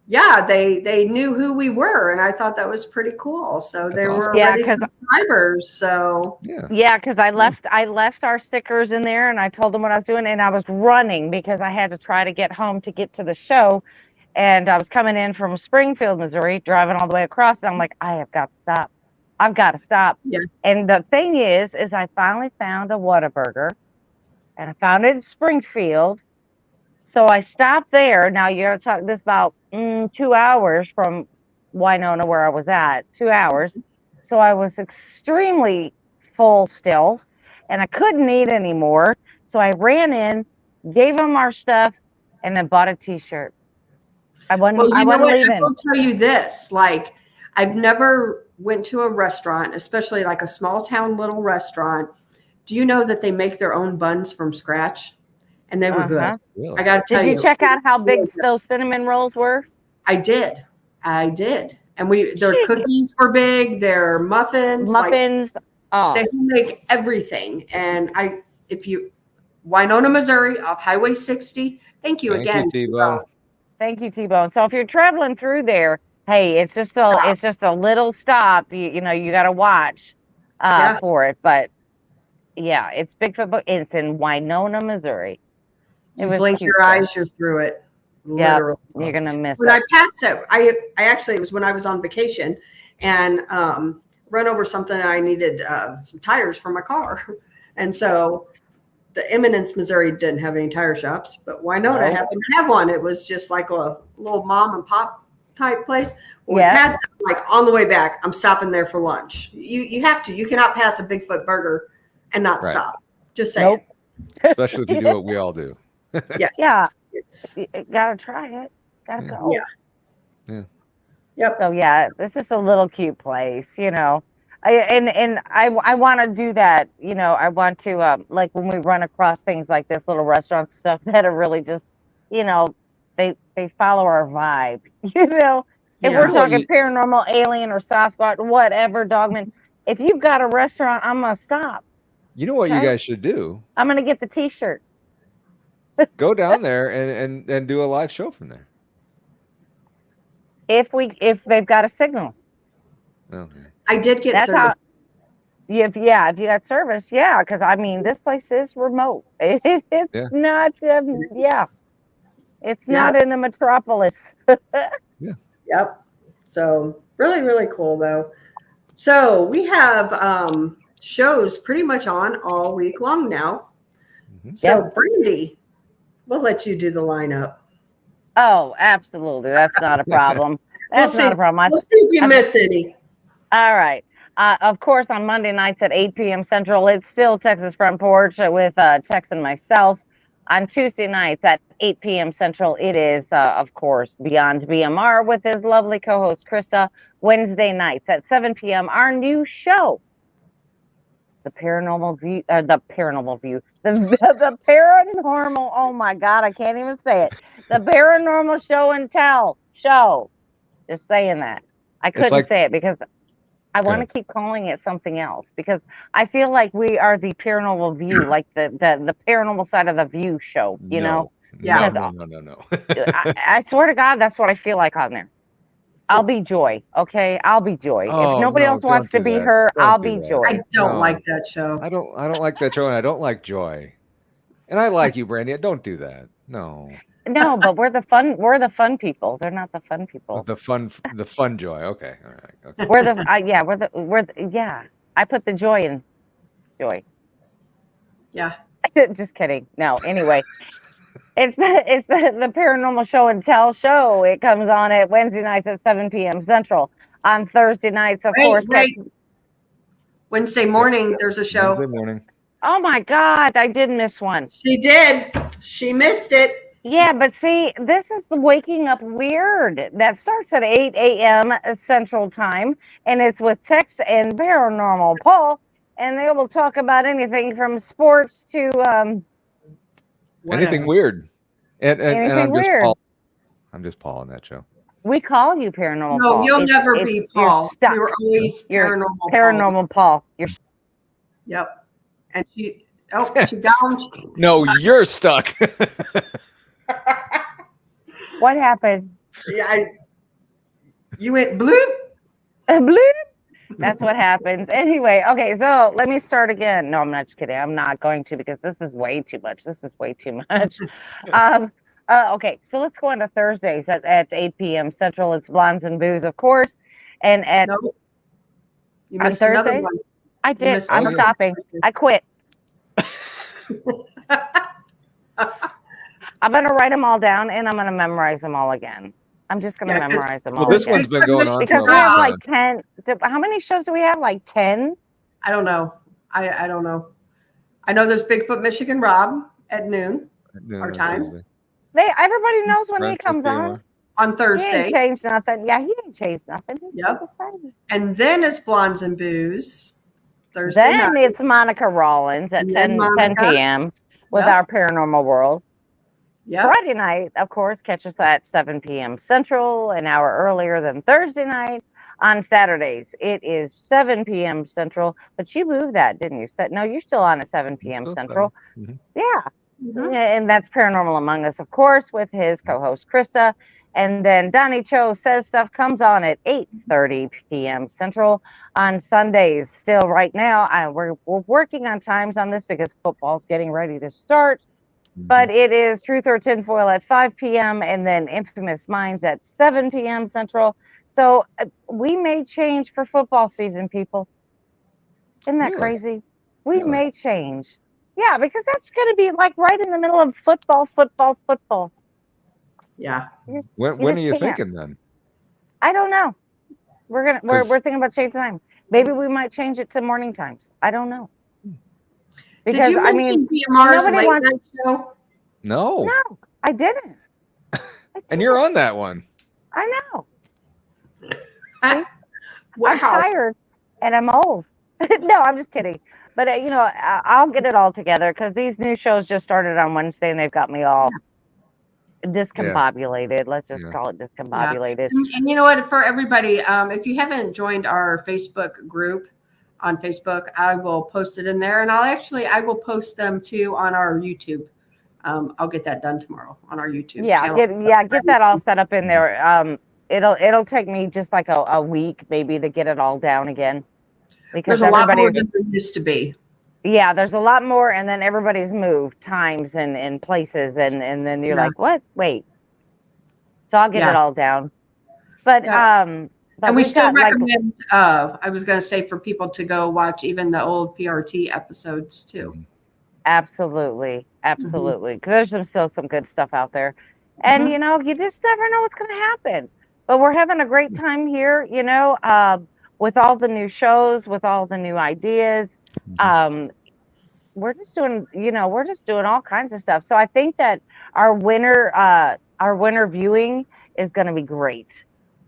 yeah, they knew who we were. And I thought that was pretty cool. So That's they awesome. were Yeah, already 'cause- subscribers. So Yeah, because I left our stickers in there and I told them what I was doing and I was running because I had to try to get home to get to the show. And I was coming in from Springfield, Missouri, driving all the way across. And I'm like, I have got to stop. I've got to stop. Yeah. And the thing is I finally found a Whataburger and I found it in Springfield. So I stopped there. Now you're talking this about 2 hours from Winona where I was at, 2 hours. So I was extremely full still and I couldn't eat anymore. So I ran in, gave them our stuff, and then bought a t-shirt. I wasn't well, you know what? I leaving. will tell you this, like, I've never went to a restaurant, especially like a small town little restaurant, Do you know that they make their own buns from scratch? And they were Uh-huh. good. Really? I got to tell Did you. you check out how big those cinnamon rolls were? I did. And their cookies were big, their muffins. Muffins. They make everything. And Winona, Missouri, off Highway 60. Thank you again. T-Bone. Thank you, T-Bone. So if you're traveling through there, hey, it's just a little stop. You got to watch for it. But yeah, it's Bigfoot. It's in Winona, Missouri. You blink your eyes, you're through it. Literally. Yeah, you're gonna miss when it. I passed it, I actually, it was when I was on vacation and run over something and I needed some tires for my car. And so the Eminence, Missouri didn't have any tire shops, but Winona happened to have one. It was just like a little mom and pop type place. When we passed it, like on the way back, I'm stopping there for lunch. You have to. You cannot pass a Bigfoot burger and not stop. Just saying. Nope. Especially if you do what we all do. Yes. Yeah. You gotta try it. Gotta go. Yeah. Yep. So yeah, this is a little cute place, I want to do that. I want to like when we run across things like this, little restaurant stuff that are really just, they follow our vibe. If we're talking paranormal, alien, or Sasquatch, whatever, Dogman. If you've got a restaurant, I'm gonna stop. You know what you guys should do? I'm gonna get the T-shirt. Go down there and do a live show from there. If they've got a signal. Okay. I did get service. If you got service, because I mean this place is remote. It's not. It's not in a metropolis. Yep. So really, really cool though. So we have shows pretty much on all week long now. Mm-hmm. So Brandi, we'll let you do the lineup. Oh, absolutely. That's not a problem. That's not a problem. We'll see if you miss any. All right. Of course, on Monday nights at 8 p.m. Central, it's still Texas Front Porch with Tex and myself. On Tuesday nights at 8 p.m. Central, it is, of course, Beyond BMR with his lovely co-host, Krista. Wednesday nights at 7 p.m., our new show, the Paranormal View, the Paranormal, oh my God, I can't even say it. The Paranormal Show and Tell show. Just saying that. I couldn't say it because I want to keep calling it something else because I feel like we are the Paranormal View, like the paranormal side of the View show, know? Yeah. No. I swear to God, that's what I feel like on there. I'll be Joy, okay? I'll be Joy. If nobody else wants to be her, I'll be Joy. I don't like that show. I don't like that show, and I don't like Joy. And I like you, Brandi. Don't do that. No. No, but we're the fun people. They're not the fun people. The fun Joy. Okay, all right. Okay. I put the joy in Joy. Yeah. Just kidding. No. Anyway, it's the Paranormal Show and Tell show. It comes on at Wednesday nights at 7 p.m. Central. On Thursday nights, of course. Wednesday morning, there's a show. Wednesday morning. Oh my God, I did miss one. She did. She missed it. Yeah, but see, this is the Waking Up Weird. That starts at 8 a.m. Central Time, and it's with Tex and Paranormal Paul, and they will talk about anything from sports to anything weird. And I'm just weird. Paul. I'm just Paul on that show. We call you Paranormal No, Paul. you'll never be Paul. You're always Paranormal Paul. You're Yep. And she bounced. No, you're stuck. What happened? Yeah, you went bloop. Bloop. That's what happens. Anyway, okay, so let me start again. No, I'm not just kidding. I'm not going to because this is way too much. Okay, so let's go on to Thursdays at 8 p.m. Central. It's Blondes and Booze, of course. And at you missed on another Thursdays, one. I did. I'm stopping. I quit. I'm going to write them all down, and I'm going to memorize them all again. I'm just going to memorize them all this again. one's been going on because for we a have long like 10. How many shows do we have? Like 10? I don't know. I don't know. I know there's Bigfoot Michigan Rob at noon. Our time. Tuesday. Everybody knows when he comes on. On Thursday. He ain't changed nothing. Yeah, he ain't changed nothing. He's still the same. And then it's Blondes and Booze. Thursday Then night. it's Monica Rawlins at And then 10 Monica. p.m. with Yep. our Paranormal World. Yep. Friday night, of course, catch us at 7 p.m. Central, an hour earlier than Thursday night. On Saturdays, it is 7 p.m. Central, but you moved that, didn't you? No, you're still on at 7 p.m. Central. Yeah. Mhm. And that's Paranormal Among Us, of course, with his co-host Krista. And then Donny Cho Says Stuff comes on at 8:30 p.m. Central on Sundays. Still right now, we're working on times on this because football's getting ready to start. But it is Truth or Tinfoil at 5 p.m. and then Infamous Minds at 7 p.m. Central. So we may change for football season, people. Isn't that Really? crazy? We Really? may change. Yeah, because that's going to be like right in the middle of football. Yeah. When are you can't. thinking then? I don't know. We're thinking about changing time. Maybe we might change it to morning times. I don't know. Because Did you mention BMR's nobody late wants- night show? No. no, I didn't. And you're on that one. I know. Wow. I'm tired and I'm old. No, I'm just kidding. But I'll get it all together because these new shows just started on Wednesday and they've got me all discombobulated. Let's just call it discombobulated. And you know what? For everybody, if you haven't joined our Facebook group on Facebook, I will post it in there, and I will post them too on our YouTube. I'll get that done tomorrow on our YouTube. channel. Get that all set up in there. It'll take me just like a week maybe to get it all down again. Because there's a lot more than there used to be. Yeah, there's a lot more, and then everybody's moved times and places, and then you're like, what? Wait. So I'll get it all down. But and we still recommend. I was going to say for people to go watch even the old PRT episodes too. Absolutely. Because there's still some good stuff out there, and you just never know what's going to happen. But we're having a great time here, with all the new shows, with all the new ideas. We're just doing all kinds of stuff. So I think that our winter viewing is going to be great.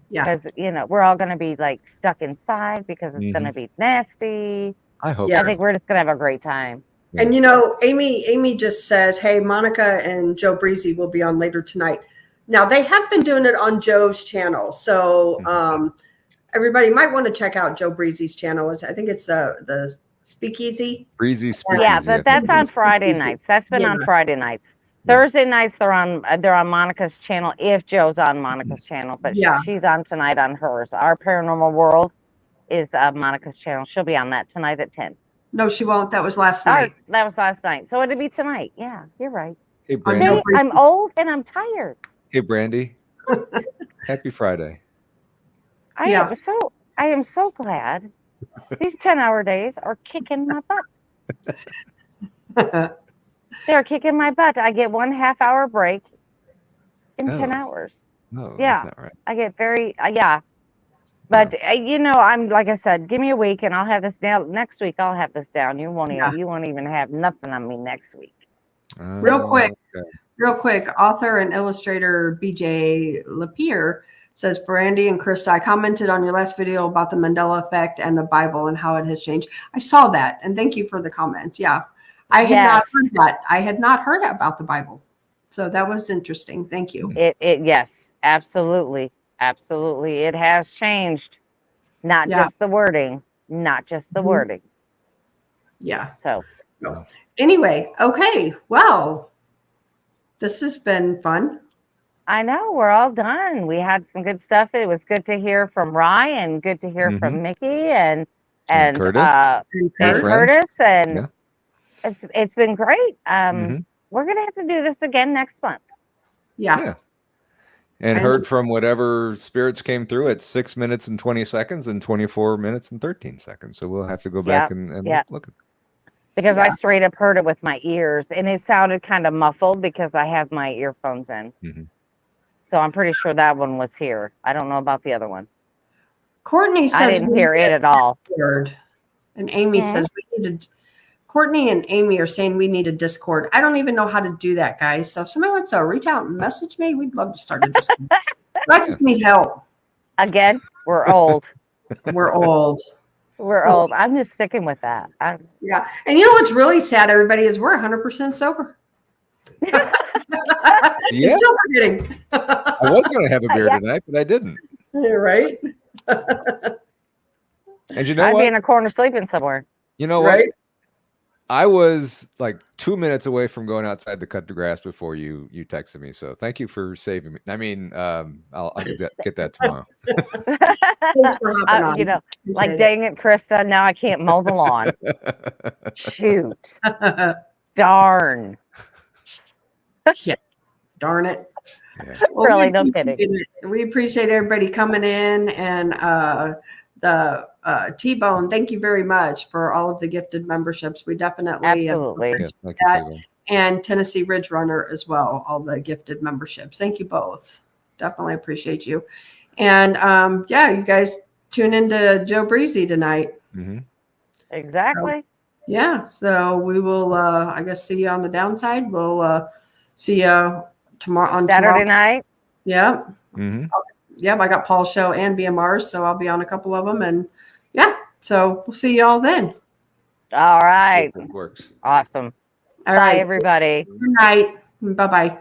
Yeah. Because we're all going to be like stuck inside because it's going to be nasty. I hope. I think we're just going to have a great time. And Amy just says, "Hey, Monica and Joe Breezy will be on later tonight." Now they have been doing it on Joe's channel, so everybody might want to check out Joe Breezy's channel. I think it's the Speakeasy. Breezy Speakeasy. Yeah, but that's on Friday nights. That's been on Friday nights. Thursday nights they're on Monica's channel if Joe's on Monica's channel, but she's on tonight on hers. Our Paranormal World is Monica's channel. She'll be on that tonight at 10. No, she won't. That was last night. That was last night. So it'll be tonight. Yeah, you're right. Hey, Brandi. I'm old and I'm tired. Hey, Brandi. Happy Friday. I am so glad. These 10-hour days are kicking my butt. They're kicking my butt. I get 1.5 hour break in 10 hours. No, yeah, that's not right. I get very But I'm like I said, give me a week and I'll have this down. Next week I'll have this down. You won't even have nothing on me next week. Real quick, author and illustrator BJ Lapierre says, Brandi and Krista, I commented on your last video about the Mandela effect and the Bible and how it has changed. I saw that, and thank you for the comment. Yeah, I had not heard that. I had not heard about the Bible, so that was interesting. Thank you. Yes, absolutely. It has changed, not just the wording, wording. Yeah. So anyway, okay. Well, this has been fun. I know, we're all done. We had some good stuff. It was good to hear from Rye and good to hear from Mickey and Curtis. And it's been great. We're gonna have to do this again next month. Yeah. And heard from whatever spirits came through at 6 minutes and 20 seconds and 24 minutes and 13 seconds. So we'll have to go back and look at it. Because I straight up heard it with my ears and it sounded kind of muffled because I have my earphones in. So I'm pretty sure that one was here. I don't know about the other one. Courtney says I didn't hear it at all. And Amy says Courtney and Amy are saying we need a Discord. I don't even know how to do that, guys. So if somebody wants to reach out and message me, we'd love to start a Discord. I just need help. Again, we're old. We're old. We're old. I'm just sticking with that. Yeah. And you know what's really sad, everybody, is we're 100% sober. Yeah. You're still forgetting. I was going to have a beer tonight, but I didn't. Right? And you know I'd what? be in a corner sleeping somewhere. You know what? I was like 2 minutes away from going outside to cut the grass before you texted me. So thank you for saving me. I mean, I'll get that tomorrow. Thanks for hopping on. You know, like, Appreciate dang it, Krista, now I can't mow the lawn. Shoot. Darn. Yeah. Darn it. Yeah. Well, Really, no kidding. We appreciate everybody coming in, and the T-Bone, thank you very much for all of the gifted memberships. We definitely Absolutely. Yeah, thank that. you, And Tennessee Ridge Runner as well, all the gifted memberships. Thank you both. Definitely appreciate you. And yeah, you guys tune into Joe Breezy tonight. Mm-hmm. Exactly. Yeah, so we will I guess see you on the downside. We'll see you tomorrow on Saturday tomorrow. night. Yeah. Mm-hmm. Yep, I got Paul's show and BMR's, so I'll be on a couple of them. And yeah, so we'll see you all then. All right. It works. Awesome. All Bye, right. everybody. Good night. Bye-bye.